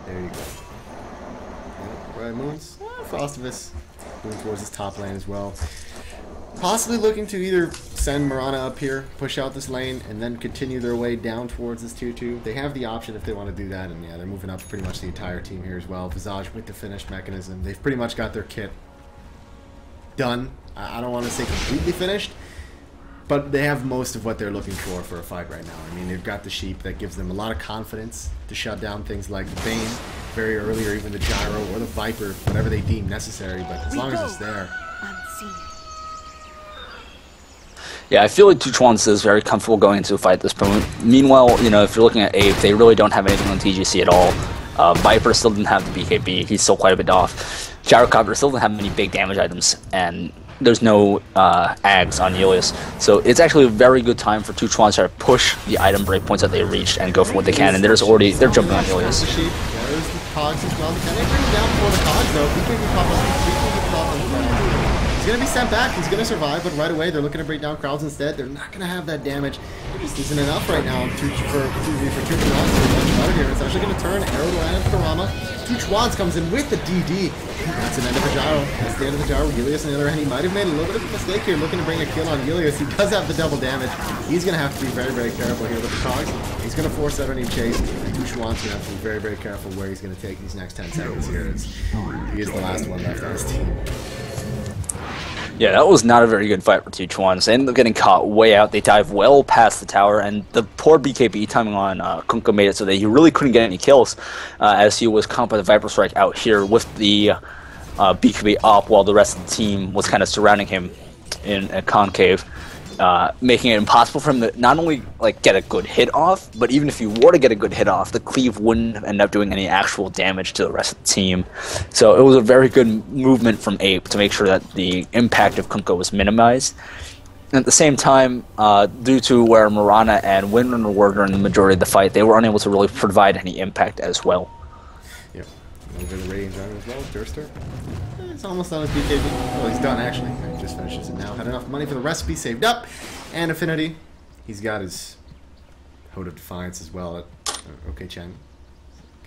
There you go. Right, Moons. Frostivus moving towards his top lane as well. Possibly looking to either send Mirana up here, push out this lane, and then continue their way down towards this 2-2. They have the option if they want to do that, and yeah, they're moving up pretty much the entire team here as well. Visage with the finished mechanism. They've pretty much got their kit done. I don't want to say completely finished, but they have most of what they're looking for a fight right now. I mean, they've got the Sheep that gives them a lot of confidence to shut down things like the Bane very early, or even the Gyro or the Viper, whatever they deem necessary, but as long as it's there. Yeah, I feel like 2chuanz is very comfortable going into a fight at this point. Meanwhile, you know, if you're looking at A.P.E, they really don't have anything on TGC at all. Viper still didn't have the BKB. He's still quite a bit off. Gyrocopter still doesn't have many big damage items, and there's no Ags on Julius. So it's actually a very good time for 2chuanz to push the item breakpoints that they reached and go for what they can. And they're jumping on Julius. There's the Cogs as well. Can they bring him down before the Cogs though? BKB pop up. He's going to be sent back. He's going to survive, but right away they're looking to break down crowds instead. They're not going to have that damage. It just isn't enough right now for 2chuanz. Here. It's actually going to turn. Arrow to land at Karama. 2chuanz comes in with the DD. That's an end of the Gyro. That's the end of the Gyro. Helios on the other hand, he might have made a little bit of a mistake here looking to bring a kill on Helios. He does have the double damage. He's going to have to be very, very careful here with the Cogs. He's going to force out any chase, and 2chuanz going to have to be very, very careful where he's going to take these next 10 seconds here. He is the last one left on his team. Yeah, that was not a very good fight for 2chuanz. They ended up getting caught way out. They dive well past the tower, and the poor BKB timing on Kunkka made it so that he really couldn't get any kills as he was caught by the Viper Strike out here with the BKB up while the rest of the team was kind of surrounding him in a concave, making it impossible for him to not only like get a good hit off, but even if you were to get a good hit off, the cleave wouldn't end up doing any actual damage to the rest of the team. So it was a very good movement from A.P.E to make sure that the impact of Kunkka was minimized. And at the same time, due to where Mirana and Windrunner were during the majority of the fight, they were unable to really provide any impact as well. Yep. Over the Radiant Dragon as well, Durster. It's almost on his BKB. Well, he's done actually. He just finishes it now. Had enough money for the recipe saved up. And Affinity. He's got his Hood of Defiance as well. Okay, Chen.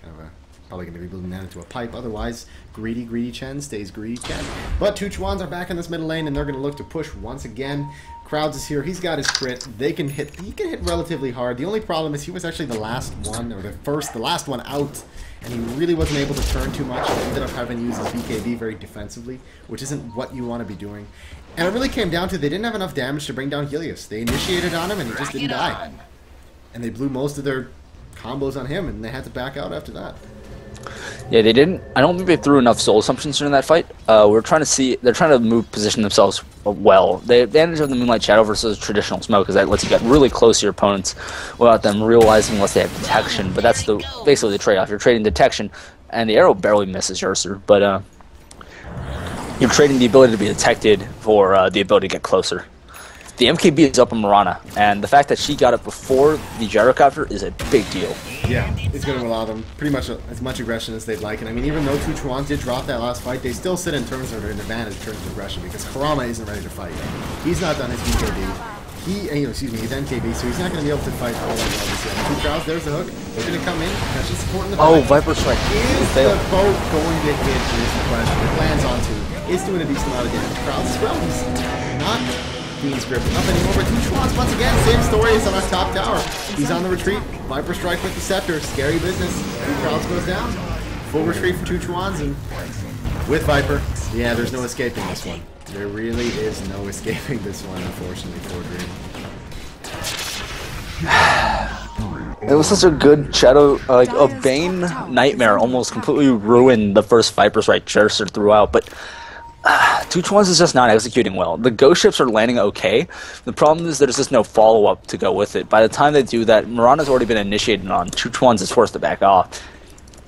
Kind of probably going to be building that into a pipe. Otherwise, greedy Chen stays greedy Chen. But 2chuanz are back in this middle lane, and they're going to look to push once again. Crowds is here. He's got his crit. He can hit relatively hard. The only problem is he was actually the last one, or the last one out. And he really wasn't able to turn too much. He ended up having to use his BKB very defensively, which isn't what you want to be doing. And it really came down to they didn't have enough damage to bring down Helios. They initiated on him, and he just didn't die. And they blew most of their combos on him, and they had to back out after that. Yeah, they didn't. I don't think they threw enough soul assumptions during that fight. We're trying to see. They're trying to position themselves well. The advantage of the Moonlight Shadow versus traditional smoke is that it lets you get really close to your opponents without them realizing unless they have detection. But that's basically the trade-off. You're trading detection, and the arrow barely misses Urser, but you're trading the ability to be detected for the ability to get closer. The MKB is up on Mirana, and the fact that she got it before the Gyrocopter is a big deal. Yeah, it's going to allow them pretty much as much aggression as they'd like. And I mean, even though 2chuanz did drop that last fight, they still sit in terms of an advantage in terms of aggression because Karama isn't ready to fight. He's not done his BKB. excuse me, he's NKB, so he's not going to be able to fight all that well this year. 2chuanz, there's the hook. They're going to come in, catch the support in the back. Oh, Viper Strike. Is the boat going to hit is the question. It lands onto. Is doing a decent amount of damage. Crowds as well. He's not being scripted up anymore, but 2chuanz once again, same story as on our top tower. He's on the retreat. Viper Strike with the scepter. Scary business. 2chuanz goes down. Full retreat for 2chuanz, and with Viper, yeah, there's no escaping this one. There really is no escaping this one, unfortunately, for Dream. It was such a good Shadow, like a Bane Nightmare almost completely ruined the first Viper's Right Chaser throughout, but 2chuanz is just not executing well. The ghost ships are landing okay. The problem is there's just no follow-up to go with it. By the time they do that, Mirana's already been initiated on. 2chuanz is forced to back off.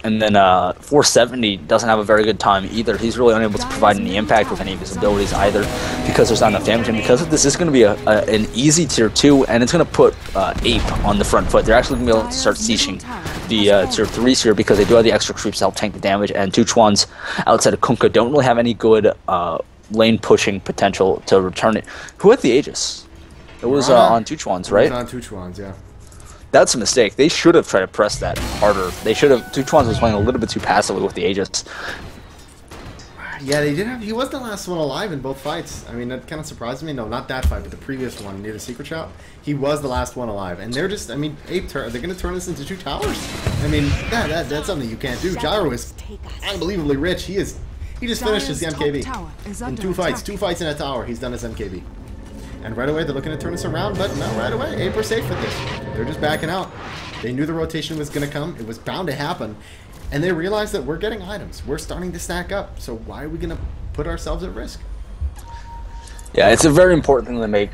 And then 470 doesn't have a very good time either. He's really unable to provide any impact with any of his abilities either because there's not enough damage. And because of this is going to be an easy tier 2, and it's going to put A.P.E on the front foot. They're actually going to be able to start sieging the tier 3s here because they do have the extra creeps to help tank the damage. And 2chuanz outside of Kunkka don't really have any good lane pushing potential to return it. Who had the Aegis? It was on 2chuanz, right? It was on 2chuanz, yeah. That's a mistake. They should have tried to press that harder. They should have. 2chuanz was playing a little bit too passively with the Aegis. Yeah, they did have. He was the last one alive in both fights. I mean, that kind of surprised me. No, not that fight, but the previous one near the secret shop. He was the last one alive, and they're just. I mean, they're going to turn this into 2 towers. I mean, that's something you can't do. Gyro is unbelievably rich. He just finished his MKB in 2 fights. 2 fights in a tower. He's done his MKB. And right away, they're looking to turn this around, but no, right away, A.P.E are safe with this. They're just backing out. They knew the rotation was going to come. It was bound to happen. And they realized that we're getting items. We're starting to stack up. So why are we going to put ourselves at risk? Yeah, it's a very important thing to make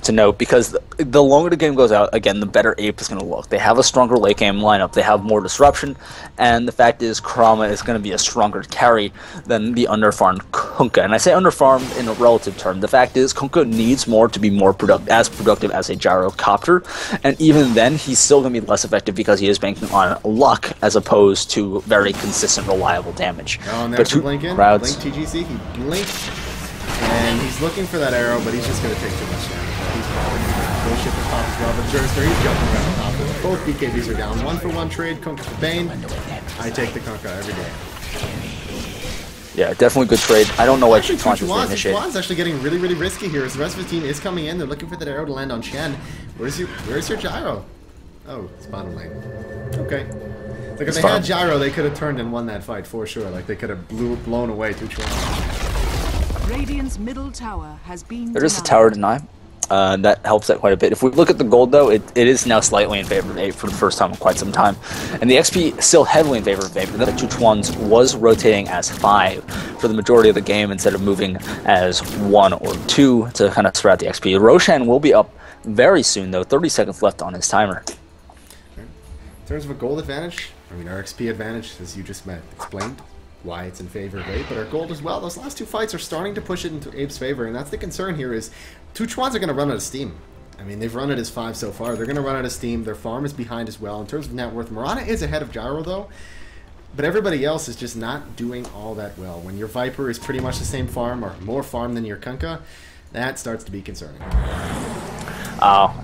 to note because the longer the game goes out, again, the better A.P.E is going to look. They have a stronger late game lineup. They have more disruption, and the fact is, Kurama is going to be a stronger carry than the underfarmed Kunkka. And I say underfarmed in a relative term. The fact is, Kunkka needs more to be more productive as a gyrocopter, and even then, he's still going to be less effective because he is banking on luck as opposed to very consistent, reliable damage. Oh, and there's the blink in. Blink TGC. He blinked. And he's looking for that arrow, but he's just going to take too much damage. He's Ghost ship is pop as well, but Jurster, he's jumping around top. Both BKBs are down. 1-for-1 trade, Kunkka for Bane. I take the Kunkka every day. Yeah, definitely good trade. I don't know why 2chuanz was initiated. 2chuanz actually getting really, really risky here as the rest of the team is coming in. They're looking for that arrow to land on Shen. Where's your gyro? Oh, it's bottom lane. Okay. Like if they had gyro, they could have turned and won that fight for sure. Like they could have blown away 2chuanz. Radiant's middle tower has been There is a tower deny. That helps that quite a bit. If we look at the gold, though, it is now slightly in favor of A.P.E for the first time in quite some time. And the XP still heavily in favor of A.P.E. The 2chuanz was rotating as 5 for the majority of the game instead of moving as 1 or 2 to kind of spread out the XP. Roshan will be up very soon, though. 30 seconds left on his timer. In terms of a gold advantage, I mean, our XP advantage, as you just explained, why it's in favor of A.P.E, but our gold as well. Those last 2 fights are starting to push it into A.P.E.'s favor, and that's the concern here is 2chuanz are going to run out of steam. I mean, they've run it as 5 so far. They're going to run out of steam. Their farm is behind as well. In terms of net worth, Mirana is ahead of Gyro, though, but everybody else is just not doing all that well. When your Viper is pretty much the same farm or more farm than your Kunkka, that starts to be concerning.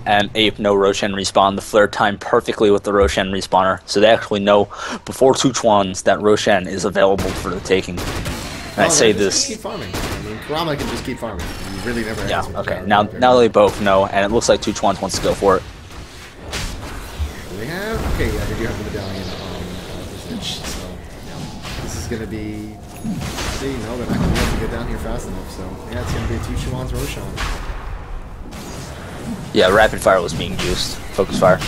And A.P.E no Roshan respawn. The flare timed perfectly with the Roshan respawner, so they actually know before 2chuanz that Roshan is available for the taking. And I say this. Keep farming. I mean, Kurama can just keep farming. He really never has. Yeah. Okay. Now they both know, and it looks like 2chuanz wants to go for it. Do they have? Okay. Yeah, they do have the medallion on Visage. So this is gonna be. They know they're not gonna be able to get down here fast enough. So yeah, it's gonna be a 2chuanz Roshan. Yeah, rapid fire was being used. Focus fire.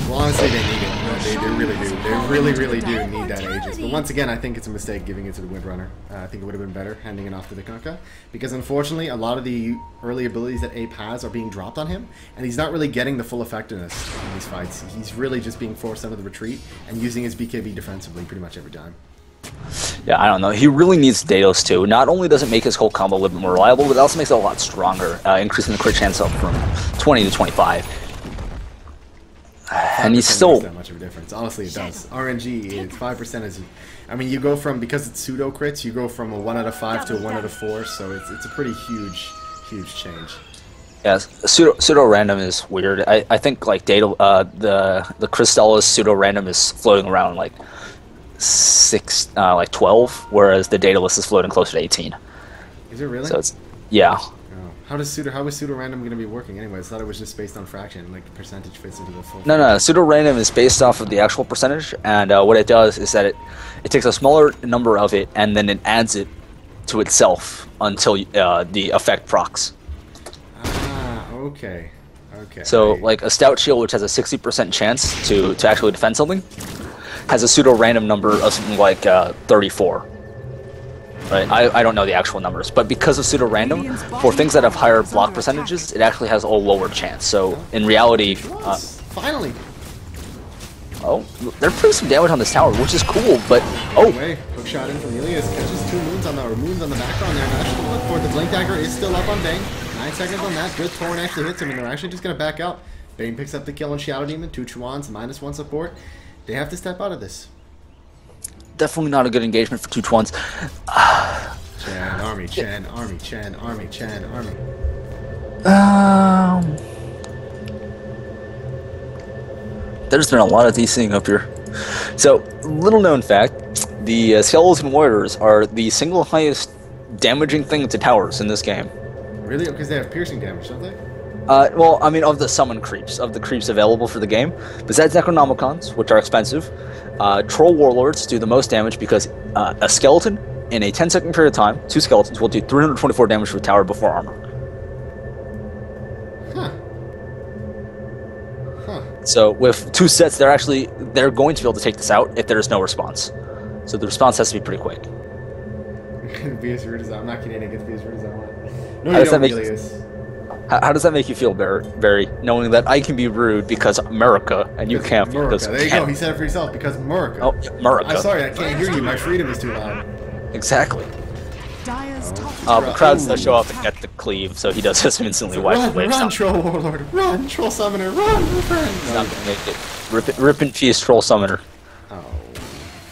Well, honestly, they need it. They really do. They really, really do need that Aegis. But once again, I think it's a mistake giving it to the Windrunner. I think it would have been better handing it off to the Kunkka. Because unfortunately, a lot of the early abilities that A.P.E has are being dropped on him. And he's not really getting the full effectiveness in these fights. He's really just being forced out of the retreat and using his BKB defensively pretty much every time. Yeah, I don't know. He really needs Dados too. Not only does it make his whole combo a little bit more reliable, but it also makes it a lot stronger, increasing the crit chance up from 20 to 25. And he's still that much of a difference. Honestly, it does. RNG, it's 5% as. I mean, you go from, because it's pseudo crits, you go from a 1 out of 5 to a 1 out of 4. So it's a pretty huge change. Yeah, pseudo random is weird. I think like data the Crystallis pseudo random is floating around like 12, whereas the Daedalus is floating closer to 18. Is it really? So it's yeah. Oh. How is pseudo random going to be working anyways? I thought it was just based on fraction, like the percentage fits into the full. No. Pseudo random is based off of the actual percentage, and what it does is that it takes a smaller number of it and then it adds it to itself until the effect procs. Okay. So, like, a Stout Shield, which has a 60% chance to actually defend something, has a pseudo-random number of something like 34. Right? I don't know the actual numbers, but because of pseudo-random, for things that have higher block percentages, it actually has a lower chance. So, in reality... finally! Oh, they're putting some damage on this tower, which is cool, but... Oh! Hook shot in from Helios, catches 2 moons on the background there. Not sure to look for. The Blink Dagger is still up on Bane. 9 seconds on that. Good Torrent actually hits him, and they're actually just going to back out. Bane picks up the kill on Shadow Demon. 2chuanz, -1 support. They have to step out of this. Definitely not a good engagement for 2chuanz. Chan, army, Chan, army, Chan, army, Chan, army. There's been a lot of desync up here. So, little known fact, the Skeleton Warriors are the single highest damaging thing to towers in this game. Really? Because they have piercing damage, don't they? Well, I mean, of the summon creeps, of the creeps available for the game. Besides Necronomicons, which are expensive, Troll Warlords do the most damage because a skeleton, in a 10-second period of time, 2 skeletons will do 324 damage to a tower before armor. So with 2 sets, they're going to be able to take this out if there's no response. So the response has to be pretty quick. Be as rude as I'm not Canadian. Get to be as rude as I want. No, you don't really is. How does that make you feel, Barry? Knowing that I can be rude because America and you can't because there you go. He said it for himself because America. Oh, yeah, America. I'm sorry, I can't hear you. My freedom is too loud. Exactly. But crowds does show up and get the cleave, so he does just instantly wipe away. Run, Troll Warlord! Run, Troll Summoner! Run, my friend! He's not gonna make it. Rip in peace, Troll Summoner. Oh.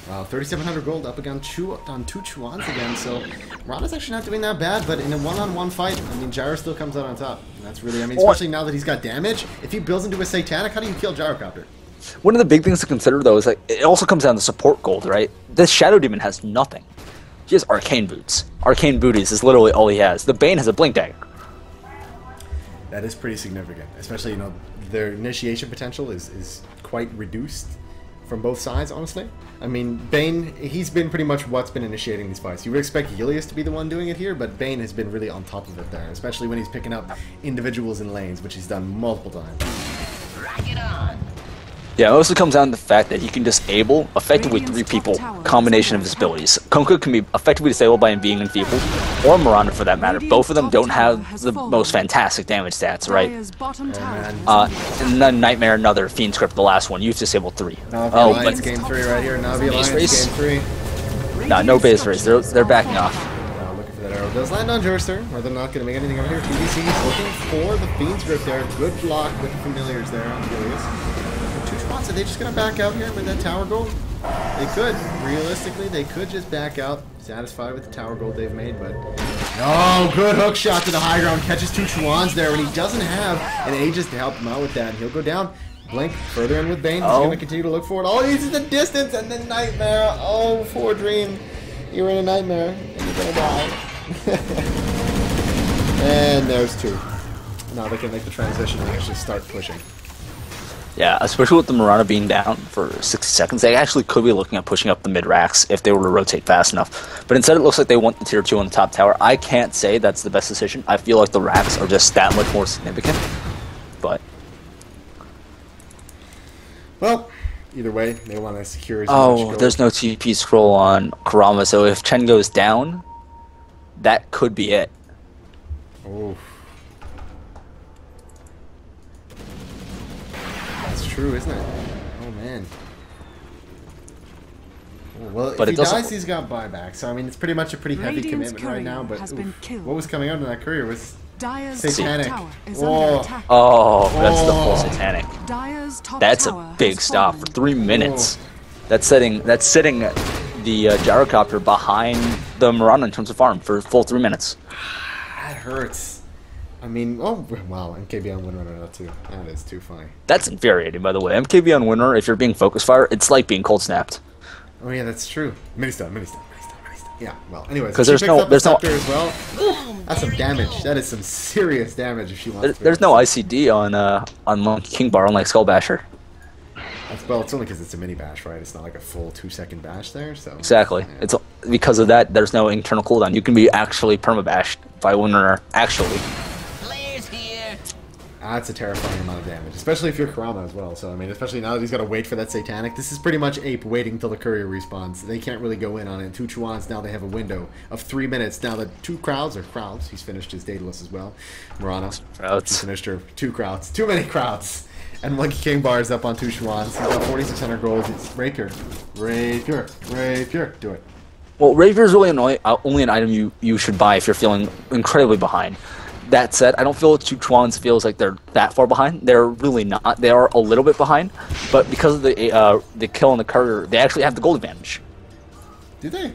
Wow, 3,700 gold up again on 2chuanz again, so Rana's actually not doing that bad, but in a one-on-one fight, I mean, Gyro still comes out on top. And that's really, I mean, especially now that he's got damage, if he builds into a Satanic, how do you kill Gyrocopter? One of the big things to consider, though, is like it also comes down to support gold, right? This Shadow Demon has nothing. He has Arcane Boots. Arcane Booties is literally all he has. The Bane has a Blink Dagger. That is pretty significant, especially, you know, their initiation potential is quite reduced from both sides, honestly. I mean, Bane, he's been pretty much what's been initiating these fights. You would expect Helios to be the one doing it here, but Bane has been really on top of it there, especially when he's picking up individuals in lanes, which he's done multiple times. Rock it on. Yeah, it mostly comes down to the fact that he can disable effectively 3 people, combination of his abilities. Kunkka can be effectively disabled by being enfeebled, or Miranda for that matter. Both of them don't have the most fantastic damage stats, right? And then Nightmare, another Fiend Script, the last one. You've disabled 3. Navi Alliance game 3 right here. Navi Alliance game 3. Nah, no base race. They're backing off. Looking for that arrow. Does land on Jurster, or they're not going to make anything over here. TBC is looking for the Fiend Script there. Good block with the Familiars there on Helios. 2chuanz, are they just going to back out here with that tower gold? They could. Realistically, they could just back out, satisfied with the tower gold they've made, but... Oh, good hook shot to the high ground. Catches 2chuanz there, and he doesn't have an Aegis to help him out with that. And he'll go down. Blink further in with Bane. He's going to continue to look for it. Oh, he's in the distance, and then Nightmare. Oh, poor Dream. You're in a nightmare, and you're going to die. And there's 2. Now they can make the transition and actually start pushing. Yeah, especially with the Mirana being down for 60 seconds, they actually could be looking at pushing up the mid-racks if they were to rotate fast enough. But instead it looks like they want the tier 2 on the top tower. I can't say that's the best decision. I feel like the racks are just that much more significant. But... well, either way, they want to secure as much gold. There's no TP scroll on Kurama, so if Chen goes down, that could be it. Oh. True, isn't it? Oh man. Oh, well, but if he dies, he's got buyback. So I mean, it's pretty much a pretty heavy commitment right now. But what was coming out in that courier was Satanic. That's the full Satanic. That's a big stop for 3 minutes. That's sitting the Gyrocopter behind the Mirana in terms of farm for a full 3 minutes. That hurts. I mean, oh wow, MKB on Windrunner too. That is too funny. That's infuriating, by the way. MKB on winner, if you're being focus fire, it's like being cold snapped. Oh yeah, that's true. Mini stun, mini stun, mini stun, mini stun. Yeah. Well, anyways, Because if she there's picks no up the scepter as well. That's some damage. That is some serious damage if she wants. there's no ICD on Monkey King Bar unlike Skull Basher. Well, it's only because it's a mini bash, right? It's not like a full 2-second bash there, so. Exactly. Yeah. It's because of that. There's no internal cooldown. You can be actually permabashed by winner. Actually, Players here. That's a terrifying amount of damage, especially if you're Kurama as well. So I mean, especially now that he's got to wait for that Satanic. This is pretty much Ape waiting till the courier respawns. They can't really go in on it. 2chuanz now they have a window of 3 minutes. Now the two crowds. He's finished his Daedalus as well. Murana. Crowds. She finished her 2 crowds. Too many crowds. And Monkey King Bar is up on 2chuanz. He's got 4,600 gold. It's Rapier. Rapier. Rapier. Do it. well, Rapier is really only an item you should buy if you're feeling incredibly behind. That said, I don't feel 2chuanz feels like they're that far behind. They're really not. They are a little bit behind, but because of the kill and the courier, they actually have the gold advantage. Do they?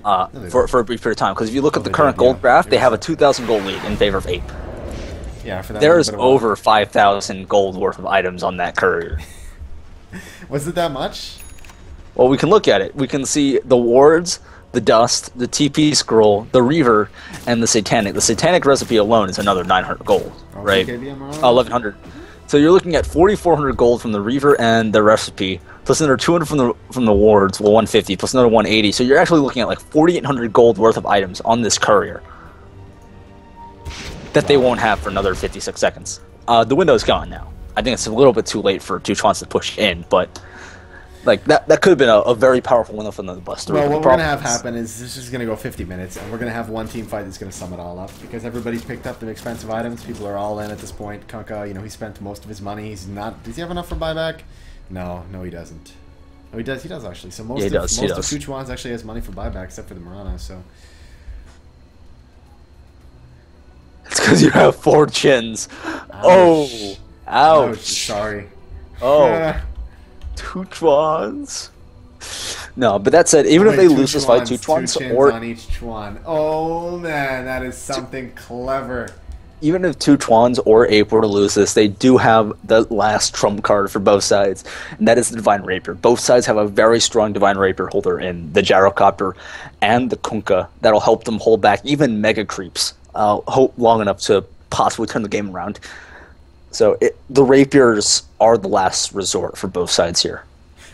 For a brief period of time. Because if you look at the they current did, gold yeah. graph, they have a 2,000 gold lead in favor of Ape. Yeah, for that. There's little bit of over 5,000 gold worth of items on that courier. Was it that much? Well, we can look at it. We can see the wards, the dust, the TP scroll, the reaver, and the satanic. The satanic recipe alone is another 900 gold, right? KBM around? 1,100. So you're looking at 4,400 gold from the reaver and the recipe, plus another 200 from the wards, well 150, plus another 180. So you're actually looking at like 4,800 gold worth of items on this courier that they won't have for another 56 seconds. The window's gone now. I think it's a little bit too late for 2chuanz to push in, but like that could have been a very powerful window from the bus. Well, what we're going to have happen is this is going to go 50 minutes, and we're going to have one team fight that's going to sum it all up, because everybody's picked up the expensive items. People are all in at this point. Kunkka, you know, he spent most of his money. He's not... Does he have enough for buyback? No, he doesn't. Oh, he does. He does, actually. So most of 2chuanz actually has money for buyback, except for the Murana, so... It's because you have 4 chins. Ouch. Oh, ouch. Sorry. Oh, 2chuanz. No, but that said, even if they lose this fight, 2chuanz 2 chins or on each chuan. Oh man, that is something clever. even if 2chuanz or Ape were to lose this, they do have the last trump card for both sides, and that is the Divine Rapier. Both sides have a very strong Divine Rapier holder in the Gyrocopter and the Kunkka that'll help them hold back even Mega Creeps. Hope long enough to possibly turn the game around. So the Rapiers are the last resort for both sides here.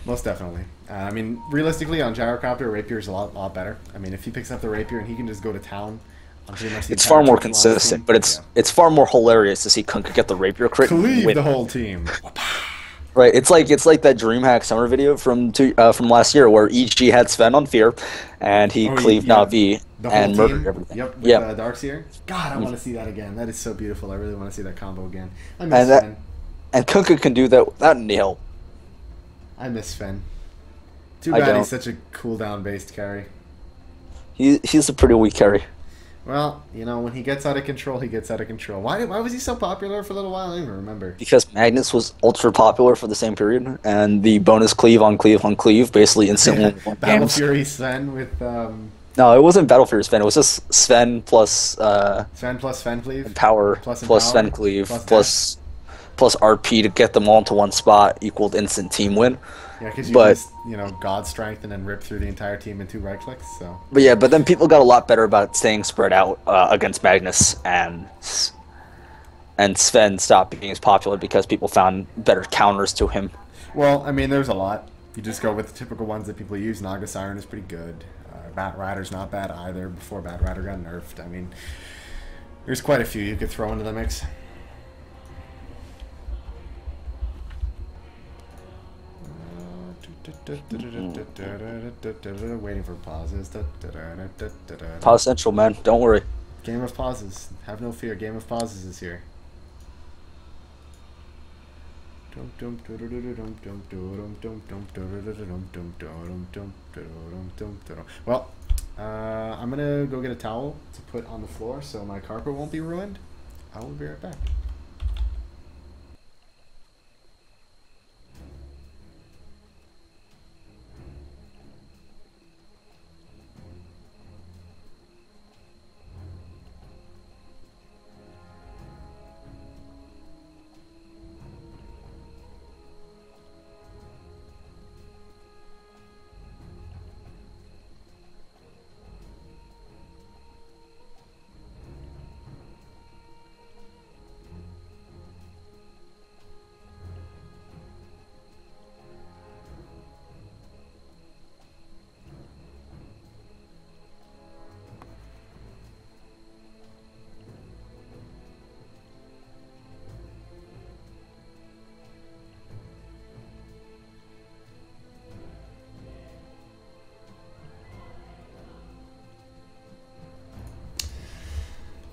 Most definitely. I mean, realistically, on Gyrocopter, Rapier's a lot better. I mean, if he picks up the Rapier and he can just go to town on pretty much the It's entire far more 2chuanz consistent, team, but it's yeah. far more hilarious to see Kunkka get the Rapier crit. and Cleave win. the whole team. Right, it's like that DreamHack summer video from last year where EG had Sven on Fear, and he cleaved Na'Vi and murdered everything. Yep, with Darkseer. God, I want to see that again. That is so beautiful. I really want to see that combo again. I miss Sven. And Kunkka can do that without any help. I miss Sven. Too bad he's such a cooldown based carry. He's a pretty weak carry. Well, you know, when he gets out of control, he gets out of control. Why was he so popular for a little while? I don't even remember. Because Magnus was ultra popular for the same period, and the bonus cleave on cleave on cleave basically instantly won Battle games. Fury Sven with No, it wasn't Battle Fury Sven. It was just Sven plus Sven plus Sven cleave, power plus Sven cleave plus RP to get them all into one spot equaled instant team win. Yeah, because you just, God Strength and then rip through the entire team in 2 right clicks. So. But then people got a lot better about staying spread out against Magnus, and Sven stopped being as popular because people found better counters to him. Well, I mean, there's a lot. You just go with the typical ones that people use. Naga Siren is pretty good. Bat Rider's not bad either before Bat Rider got nerfed. I mean, there's quite a few you could throw into the mix. Waiting for pauses. Pause Central, man. Don't worry. Game of pauses. Have no fear. Game of pauses is here. Well, I'm gonna go get a towel to put on the floor so my carpet won't be ruined. I will be right back.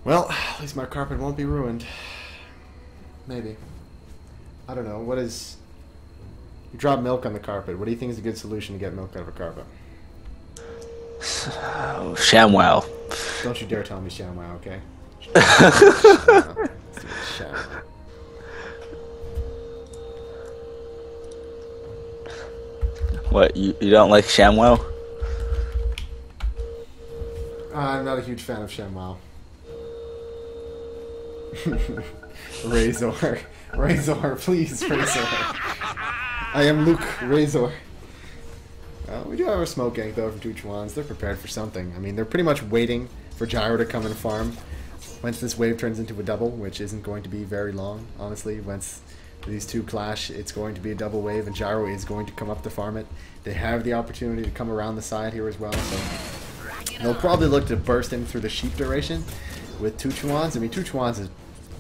Well, at least my carpet won't be ruined. Maybe. I don't know. What is... You drop milk on the carpet. What do you think is a good solution to get milk out of a carpet? Oh, ShamWow. Don't you dare tell me ShamWow, okay? ShamWow. ShamWow. What, you don't like ShamWow? I'm not a huge fan of ShamWow. Razor. Razor, please, Razor. I am Luke Razor. We do have a smoke gank, though, from 2chuanz. They're prepared for something. I mean, they're pretty much waiting for Gyro to come and farm. Once this wave turns into a double, which isn't going to be very long, honestly. Once these two clash, it's going to be a double wave, and Gyro is going to come up to farm it. They have the opportunity to come around the side here as well, so they'll probably look to burst in through the sheep duration with 2chuanz. I mean, 2chuanz is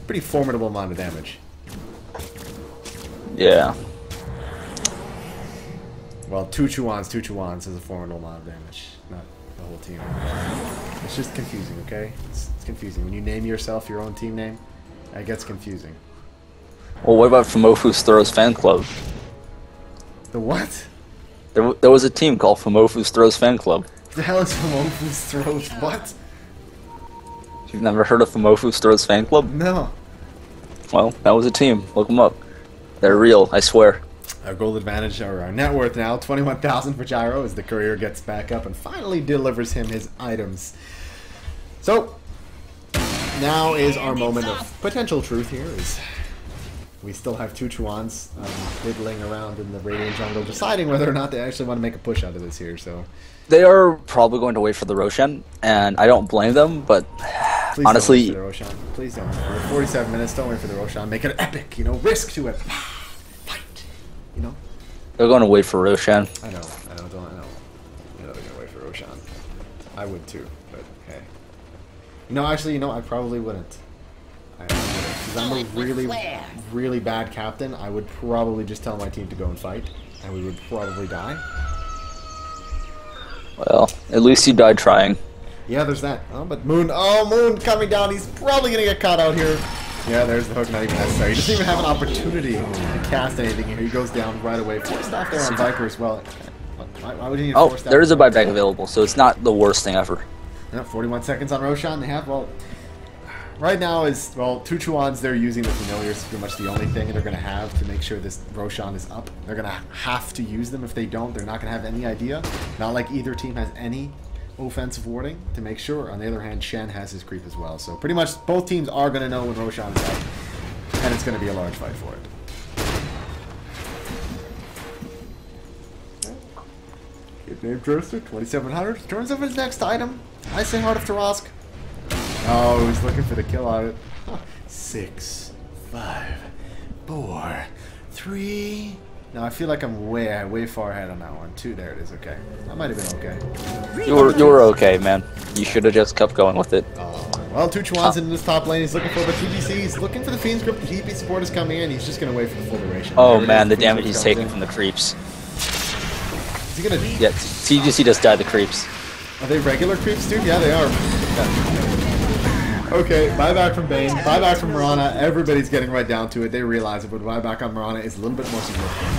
pretty formidable amount of damage. Yeah. Well, 2chuanz is a formidable amount of damage, not the whole team. It's just confusing, okay? It's confusing. When you name yourself your own team name, it gets confusing. Well, what about Famofu's Throws Fan Club? The what? There was a team called Famofu's Throws Fan Club. The hell is Famofu's Throws? What? You've never heard of Famofu's Throws Fan Club? No. Well, that was a team. Look them up. They're real, I swear. Our gold advantage, or our net worth now, 21,000 for Gyro as the courier gets back up and finally delivers him his items. So, now is our moment of potential truth here. Is we still have 2chuanz diddling around in the Radiant jungle, deciding whether or not they actually want to make a push out of this here. So they are probably going to wait for the Roshan, and I don't blame them, but please honestly... don't wait for the Roshan. Please don't. For 47 minutes, don't wait for the Roshan. Make it epic, you know, risk to it. Fight, you know? They're going to wait for Roshan. I know, I know, don't I know. You know they're going to wait for Roshan. I would too, but hey. No, actually, you know, I probably wouldn't. Because I'm a really, really bad captain. I would probably just tell my team to go and fight, and we would probably die. Well, at least you died trying. Yeah, there's that. Oh, but Moon, Moon coming down. He's probably going to get caught out here. Yeah, there's the hook, not even necessary. He doesn't even have an opportunity to cast anything here. He goes down right away. Forced off there on Viper as well. Why would he need to force that? There is a buyback available, so it's not the worst thing ever. Yeah, 41 seconds on Roshan. They have, well... Right now is, well, 2chuanz, they're using the familiars, pretty much the only thing they're going to have to make sure this Roshan is up. They're going to have to use them. If they don't, they're not going to have any idea. Not like either team has any offensive warding to make sure. On the other hand, Shen has his creep as well. So pretty much both teams are going to know when Roshan is up, and it's going to be a large fight for it. Good name, Droster, 2700. Turns over his next item. I say Heart of Tarask. Oh, he's looking for the kill on it. 6, 5, 4, 3. No, I feel like I'm way far ahead on that one. 2, there it is. Okay, that might have been okay. You were okay, man. You should have just kept going with it. Well, 2chuanz in this top lane. He's looking for the TBC. He's looking for the Fiend's Grip. The TP support is coming in. He's just gonna wait for the full duration. Oh man, the damage he's taking from the creeps. Is he gonna? Yeah, TGC just died the creeps. Are they regular creeps, dude? Yeah, they are. Okay, buyback from Bane, buyback from Mirana. Everybody's getting right down to it. They realize it, but buyback on Mirana is a little bit more significant.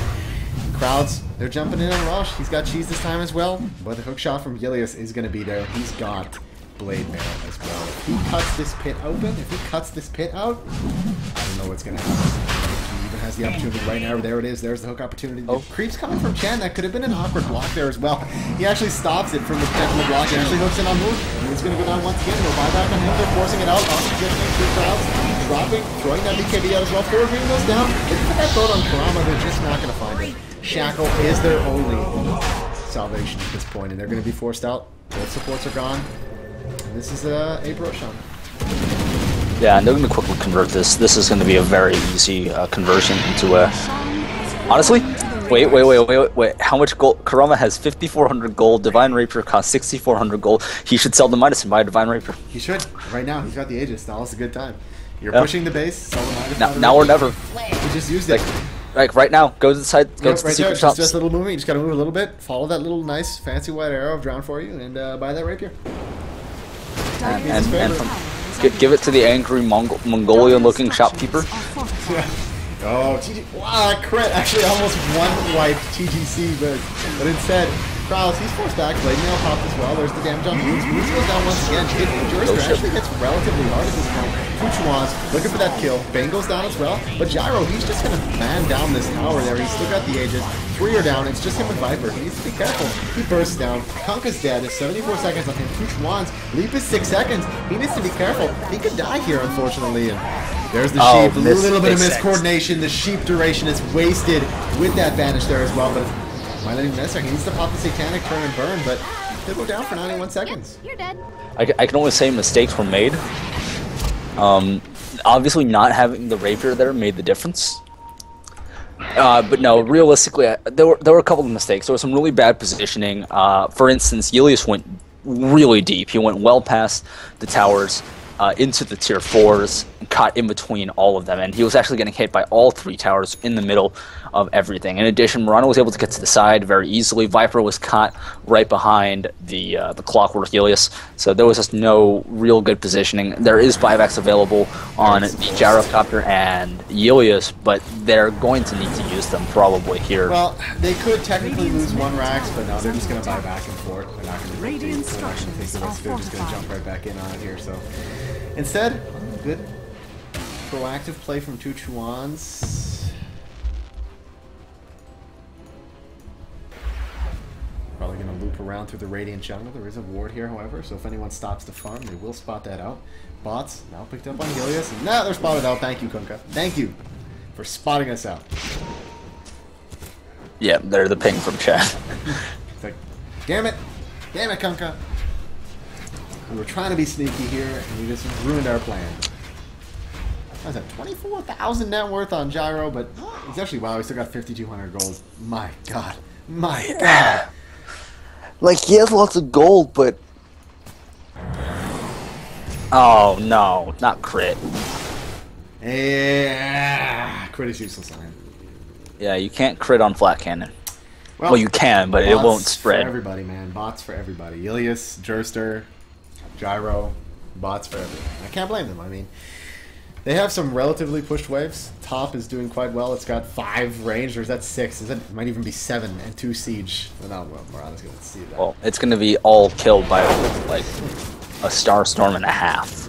Crowds, they're jumping in on Rosh. He's got cheese this time as well, but the hook shot from Gilius is going to be there. He's got Blade Mail as well. If he cuts this pit open, if he cuts this pit out, I don't know what's going to happen. He even has the opportunity right now. There it is. There's the hook opportunity. Oh. Creeps coming from Chen. That could have been an awkward block there as well. He actually stops it from the block and actually hooks in on Moon. Moon's going to go down once again. No buyback on him. They're forcing it out. Off positioning. 3 crowds. Dropping. Throwing that BKB out as well. 4 green goes down. They put that throat on Kurama. They're just not going to find him. Shackle is their only salvation at this point, and they're going to be forced out. Both supports are gone. And this is A.P.E. Roshan. Yeah, and they're going to quickly convert this. This is going to be a very easy conversion into a... Honestly, wait. How much gold? Kurama has 5,400 gold. Divine Rapier costs 6,400 gold. He should sell the Midas and buy a Divine Rapier. He should. Right now, he's got the Aegis. Now is a good time. You're pushing the base. Sell the Midas. Now or never. He just used it. Like right now, go to the side, go to the secret shops. Just a little movement. You just gotta move a little bit. Follow that little nice, fancy white arrow of drown for you, and buy that rapier. And Give it to the angry Mongolian-looking shopkeeper. Oh, wow, that crit actually almost one-wiped TGC, but instead, Kraus, he's forced back. Blade Mail popped as well. There's the damage on Moons. Moons goes down once again. Jurister actually hits relatively hard at this point. 2chuanz looking for that kill. Bane goes down as well. But Gyro, he's just going to man down this tower there. He's still got the Aegis. 3 are down. It's just him and Viper. He needs to be careful. He bursts down. Kunkka's dead. There's 74 seconds on him. 2chuanz. Leap is 6 seconds. He needs to be careful. He could die here, unfortunately. And there's the sheep. A little bit of miscoordination. The sheep duration is wasted with that vanish there as well. But might let him miss her. He needs to pop the satanic turn and burn, but he'll go down for 91 seconds. Yep, you're dead. I can only say mistakes were made. Obviously, not having the rapier there made the difference. But no, realistically, there were a couple of mistakes. There was some really bad positioning. For instance, Julius went really deep. He went well past the towers. Into the tier 4s, and caught in between all of them, and he was actually getting hit by all 3 towers in the middle of everything. In addition, Murano was able to get to the side very easily. Viper was caught right behind the Clockwork Julius, so there was just no real good positioning. There is 5x available on the Gyrocopter and Julius, but they're going to need to use them probably here. Well, they could technically lose 1 Rax, but no, they're just going to buy back and forth. They're not going to take the risk. They're just going to jump right back in on it here, so... Instead, good proactive play from 2chuanz. Probably going to loop around through the Radiant jungle. There is a ward here, however, so if anyone stops to farm, they will spot that out. Bots now picked up on Helios. And now they're spotted out. Thank you, Kunkka. Thank you for spotting us out. Yeah, they're the ping from chat. It's like, damn it, Kunkka. We were trying to be sneaky here, and we just ruined our plan. That's a 24,000 net worth on Gyro, but he's actually, wow, we still got 5,200 gold. My God. My God. Like, he has lots of gold, but... Oh, no. Not crit. Yeah. Crit is useless on him. Yeah, you can't crit on flat cannon. Well, you can, but it won't spread. For everybody, man. Bots for everybody. Ilias, Jurister, Gyro, bots for everything. I can't blame them. I mean, they have some relatively pushed waves. Top is doing quite well. It's got 5 range, or is that 6? It might even be 7 and 2 siege. Well, no, Morana's going to see that. Well, it's going to be all killed by, like, a Star Storm and a half.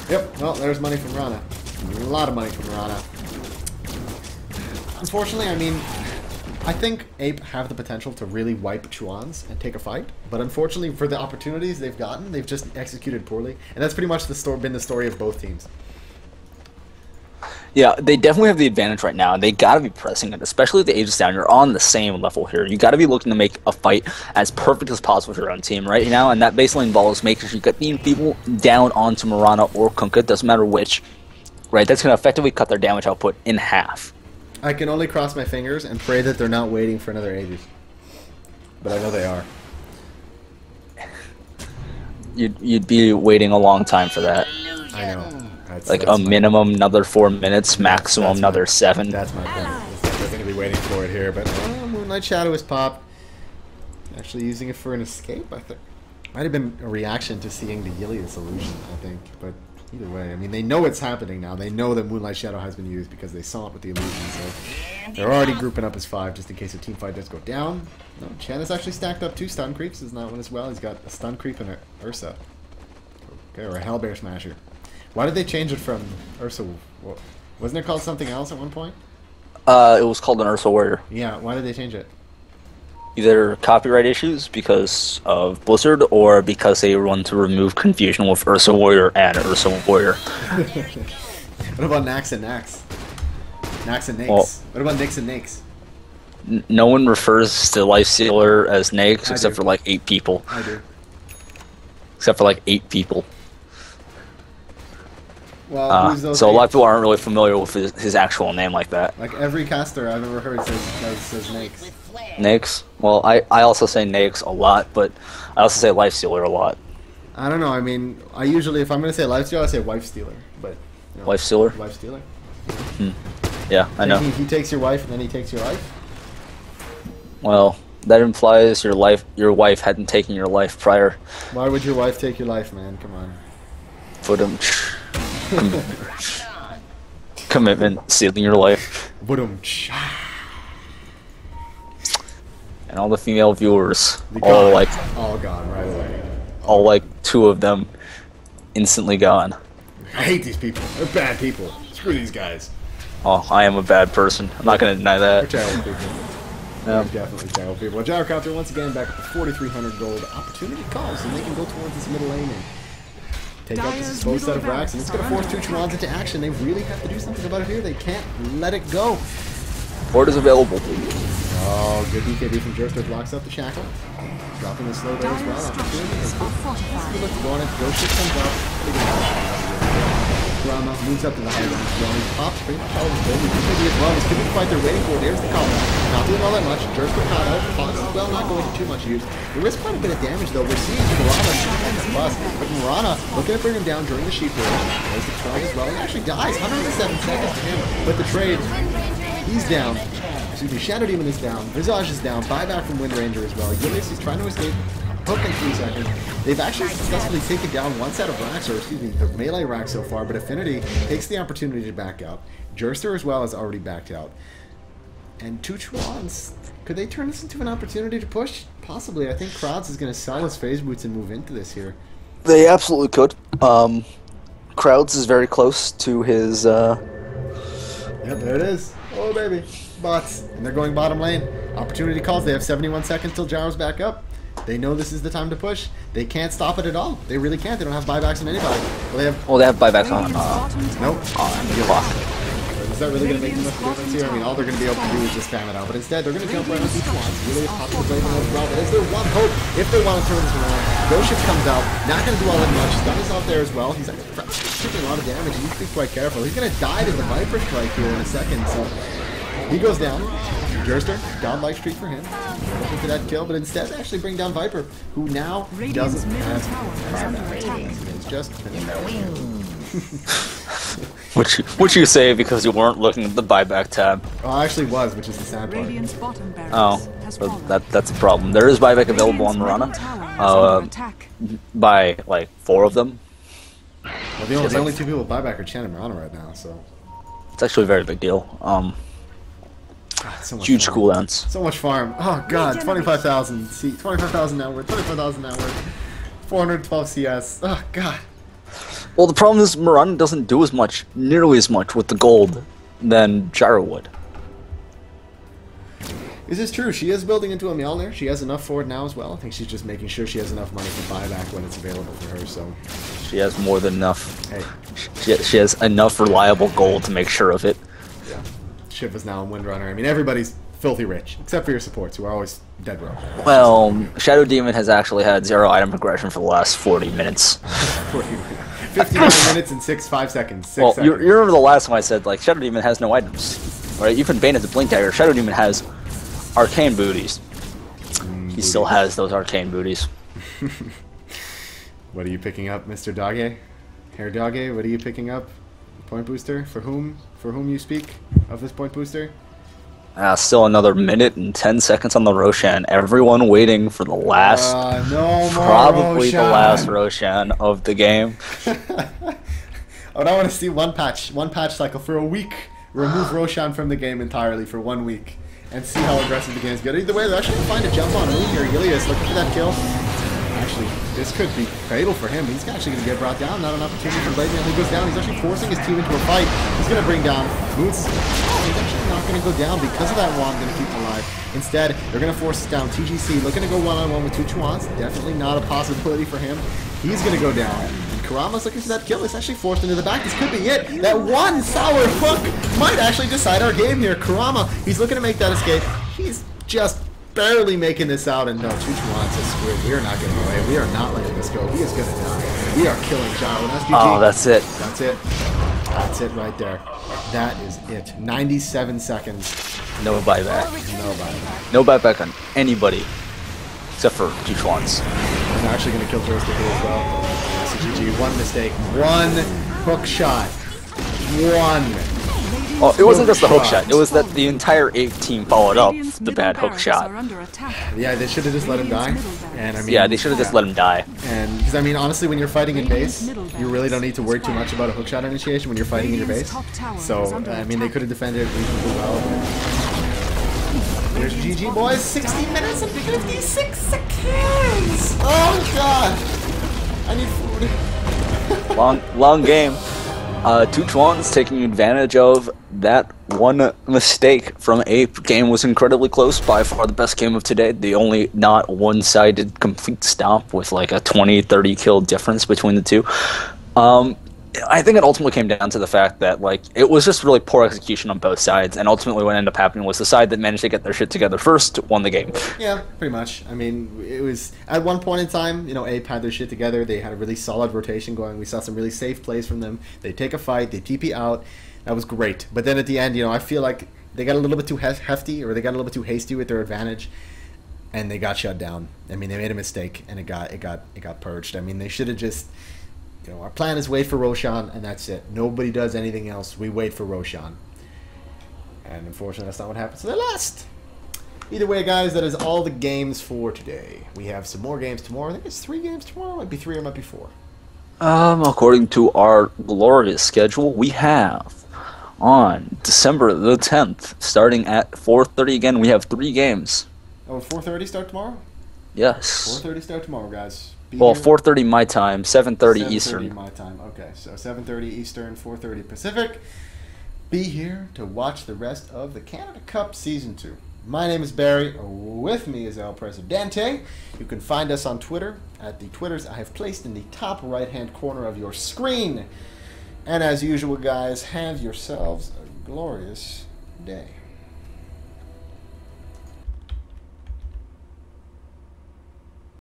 Yep. Well, there's money from Rana. A lot of money from Rana. Unfortunately, I mean, I think A.P.E have the potential to really wipe chuanz and take a fight, but unfortunately for the opportunities they've gotten, they've just executed poorly, and that's pretty much been the story of both teams. Yeah, they definitely have the advantage right now, and they gotta be pressing it, especially with the Aegis down. You're on the same level here. You gotta be looking to make a fight as perfect as possible with your own team right now, and that baseline involves making sure you get these people down onto Murana or Kunkka, doesn't matter which. Right, that's gonna effectively cut their damage output in half. I can only cross my fingers and pray that they're not waiting for another Aegis. But I know they are. You'd be waiting a long time for that. I know. That's a minimum another 4 minutes, maximum another 7. That's my point. They're going to be waiting for it here, but Moonlight Shadow is popped. Actually using it for an escape, I think. Might have been a reaction to seeing the Ilias illusion, I think. But either way, I mean, they know it's happening now. They know that Moonlight Shadow has been used because they saw it with the illusion, so they're already grouping up as 5 just in case a team fight does go down. No, Chen has actually stacked up 2 stun creeps. Is not one as well. He's got a stun creep and an Ursa. Okay, or a Hellbear Smasher. Why did they change it from Ursa? Wasn't it called something else at one point? It was called an Ursa Warrior. Yeah, why did they change it? Either copyright issues because of Blizzard, or because they want to remove confusion with Ursa Warrior and Ursa Warrior. What about Nax and Nax? Nax and Nakes. Well, what about Nix and Nakes? No one refers to Lifestealer as Nakes except for like 8 people. I do. Except for like 8 people. Well, who's those so 8? a lot of people aren't really familiar with his actual name like that. Like every caster I've ever heard says Nakes. Nakes? Well, I also say Nakes a lot, but I also say Lifestealer a lot. I don't know. I mean, I usually, if I'm going to say Lifestealer, I say Wife Stealer. But you know, Lifestealer? Wife Stealer. Yeah, I know. He takes your wife and then he takes your life? Well, that implies your wife hadn't taken your life prior. Why would your wife take your life, man? Come on. Put him. Commitment, sealing your life. Boom. And all the female viewers, All gone right away. all like 2 of them, instantly gone. I hate these people. They're bad people. Screw these guys. Oh, I am a bad person. I'm not gonna deny They're that. terrible people. Yeah. They're definitely terrible people. Gyrocopter once again back at the 4,300 gold. Opportunity calls, and they can go towards this middle lane and take out this exposed set of racks, and it's going to force 2chuanz into action. They really have to do something about it here. They can't let it go. Board is available. Oh, good BKB from Jerster blocks up the shackle. Dropping the slow there as well. Opportunity. Good look to go on it. Ghost ship comes out. Kurama moves up to the high ground. He pops pretty much all of his gold. BKB as well. This could be the fight they're waiting for. There's the combo. Not doing all that much. Jerster caught out. Fox as well, not going to too much use. There is quite a bit of damage though. We're seeing Kurama plus, but Murana looking to bring him down during the sheep roll. There's the trade as well. He actually dies. 107 seconds to him. But the trade, he's down. Excuse me, Shadow Demon is down. Visage is down. Buyback from Wind Ranger as well. Yulius is trying to escape. Hook in 3 seconds. They've actually successfully taken down 1 set of racks, or excuse me, the melee rack so far, but Affinity takes the opportunity to back out. Jerster as well has already backed out. And 2chuanz, could they turn this into an opportunity to push? Possibly. I think Crowds is going to sell his phase boots and move into this here. They absolutely could. Crowds is very close to his. Yep, there it is. Oh, baby. Bots. And they're going bottom lane. Opportunity calls. They have 71 seconds till Gyro's back up. They know this is the time to push. They can't stop it at all. They really can't. They don't have buybacks on anybody. Well, They have buybacks on. nope. Clock. Is that really going to make much difference here? I mean, all they're going to be able to do is just spam it out. But instead, they're going to jump right on 2chuanz. Really pop the blade as well. That is their one hope if they want to turn this around. Ghost Ship comes out. Not going to do all that much. Stun is out there as well. He's taking a lot of damage. He needs to be quite careful. He's going to die to the Viper Strike here in a second. So he goes down. Jerster, godlike streak for him. Looking for that kill, but instead they actually bring down Viper, who now doesn't have buyback. It's just Which you say because you weren't looking at the buyback tab. Oh, I actually was, which is the sad part. Radiant's bottom barracks Oh, has but fallen. that's a problem. There is buyback available on Radiant's Murana. middle tower is under attack. By like 4 of them. Well, the only 2 people with buyback are Chen and Mirana right now, so. It's actually a very big deal. So much Huge farm. cooldowns. So much farm. Oh god, 25,000 C, 25,000 net worth, 24,000 net worth, 412 CS. Oh god. Well, the problem is Murana doesn't do nearly as much with the gold than Gyro would. This is true. She is building into a Mjolnir. She has enough for it now as well. I think she's just making sure she has enough money for buyback when it's available for her, so. She has more than enough. Hey. She has enough reliable gold to make sure of it. Yeah. Shiv is now in Windrunner. I mean, everybody's filthy rich, except for your supports, who are always dead broke. Well, Shadow Demon has actually had 0 item progression for the last 40 minutes. 59 minutes and 5 seconds. 6 Well, seconds. you remember the last time I said, like, Shadow Demon has no items. Right? Even Bane has a Blink Dagger. Shadow Demon has arcane booties. He still has those arcane booties. What are you picking up, Mr. Dogge? Hair Dogge, what are you picking up? Point booster? For whom? For whom you speak of this point booster? Still another minute and 10 seconds on the Roshan. Everyone waiting for the last, no more probably the Roshan. last Roshan of the game. I want to see one patch cycle for a week. Remove Roshan from the game entirely for 1 week and see how aggressive the games get. Either way, they're actually going to find a jump on Moon here. Ilias looking for that kill. Actually, this could be fatal for him. He's actually going to get brought down. Not an opportunity for Blade Man. He goes down. He's actually forcing his team into a fight. He's going to bring down Moon's. He's actually not going to go down because of that wand. Going to keep him alive. Instead, they're going to force us down. TGC looking to go one-on-one with 2chuanz. Definitely not a possibility for him. He's going to go down. And Kurama's looking for that kill. It's actually forced into the back. This could be it. That one sour hook might actually decide our game here. Kurama, he's looking to make that escape. He's just barely making this out, and no, 2chuanz is screwed. We are not getting away. We are not letting this go. He is going to die. We are killing Gyro. And that's GG. Oh, that's it. That's it. That's it right there. That is it. 97 seconds. No buyback. No buyback. No buyback on anybody except for 2chuanz. I'm actually going to kill Joystick here as well. That's a GG. One mistake. One hook shot. One. Oh, it wasn't just the hook shot. shot. It was that the entire A team followed up the bad hook shot. Yeah, they should have just let him die. And I mean, Yeah, they should have just let him die. And because I mean, honestly, when you're fighting in base, you really don't need to worry too much about a hook shot initiation when you're fighting in your base. So I mean, they could have defended it reasonably well. There's GG, boys. 60 minutes and 56 seconds. Oh god, I need food. Long game. 2chuanz taking advantage of that one mistake from A.P.E. Game was incredibly close, by far the best game of today. The only not one-sided complete stop with like a 20-30 kill difference between the two. I think it ultimately came down to the fact that like it was just really poor execution on both sides, and ultimately what ended up happening was the side that managed to get their shit together first won the game. Yeah, pretty much. I mean, it was at one point in time, you know, A.P.E. had their shit together. They had a really solid rotation going. We saw some really safe plays from them. They take a fight, they TP out. That was great. But then at the end, you know, I feel like they got a little bit too hefty, or they got a little bit too hasty with their advantage, and they got shut down. I mean, they made a mistake, and it got purged. I mean, they should have just. You know, our plan is wait for Roshan, and that's it. Nobody does anything else. We wait for Roshan. And unfortunately, that's not what happened. So they lost. Either way, guys, that is all the games for today. We have some more games tomorrow. I think it's 3 games tomorrow. It might be 3 or it might be 4. According to our glorious schedule, we have on December the 10th, starting at 4:30 again, we have 3 games. Oh, 4:30 start tomorrow? Yes. 4:30 start tomorrow, guys. Well, 4:30 my time, 7:30 Eastern. 7:30 my time. Okay, so 7:30 Eastern, 4:30 Pacific. Be here to watch the rest of the Canada Cup Season 2. My name is Barry. With me is El Presidente. You can find us on Twitter at the Twitters I have placed in the top right-hand corner of your screen. And as usual, guys, have yourselves a glorious day.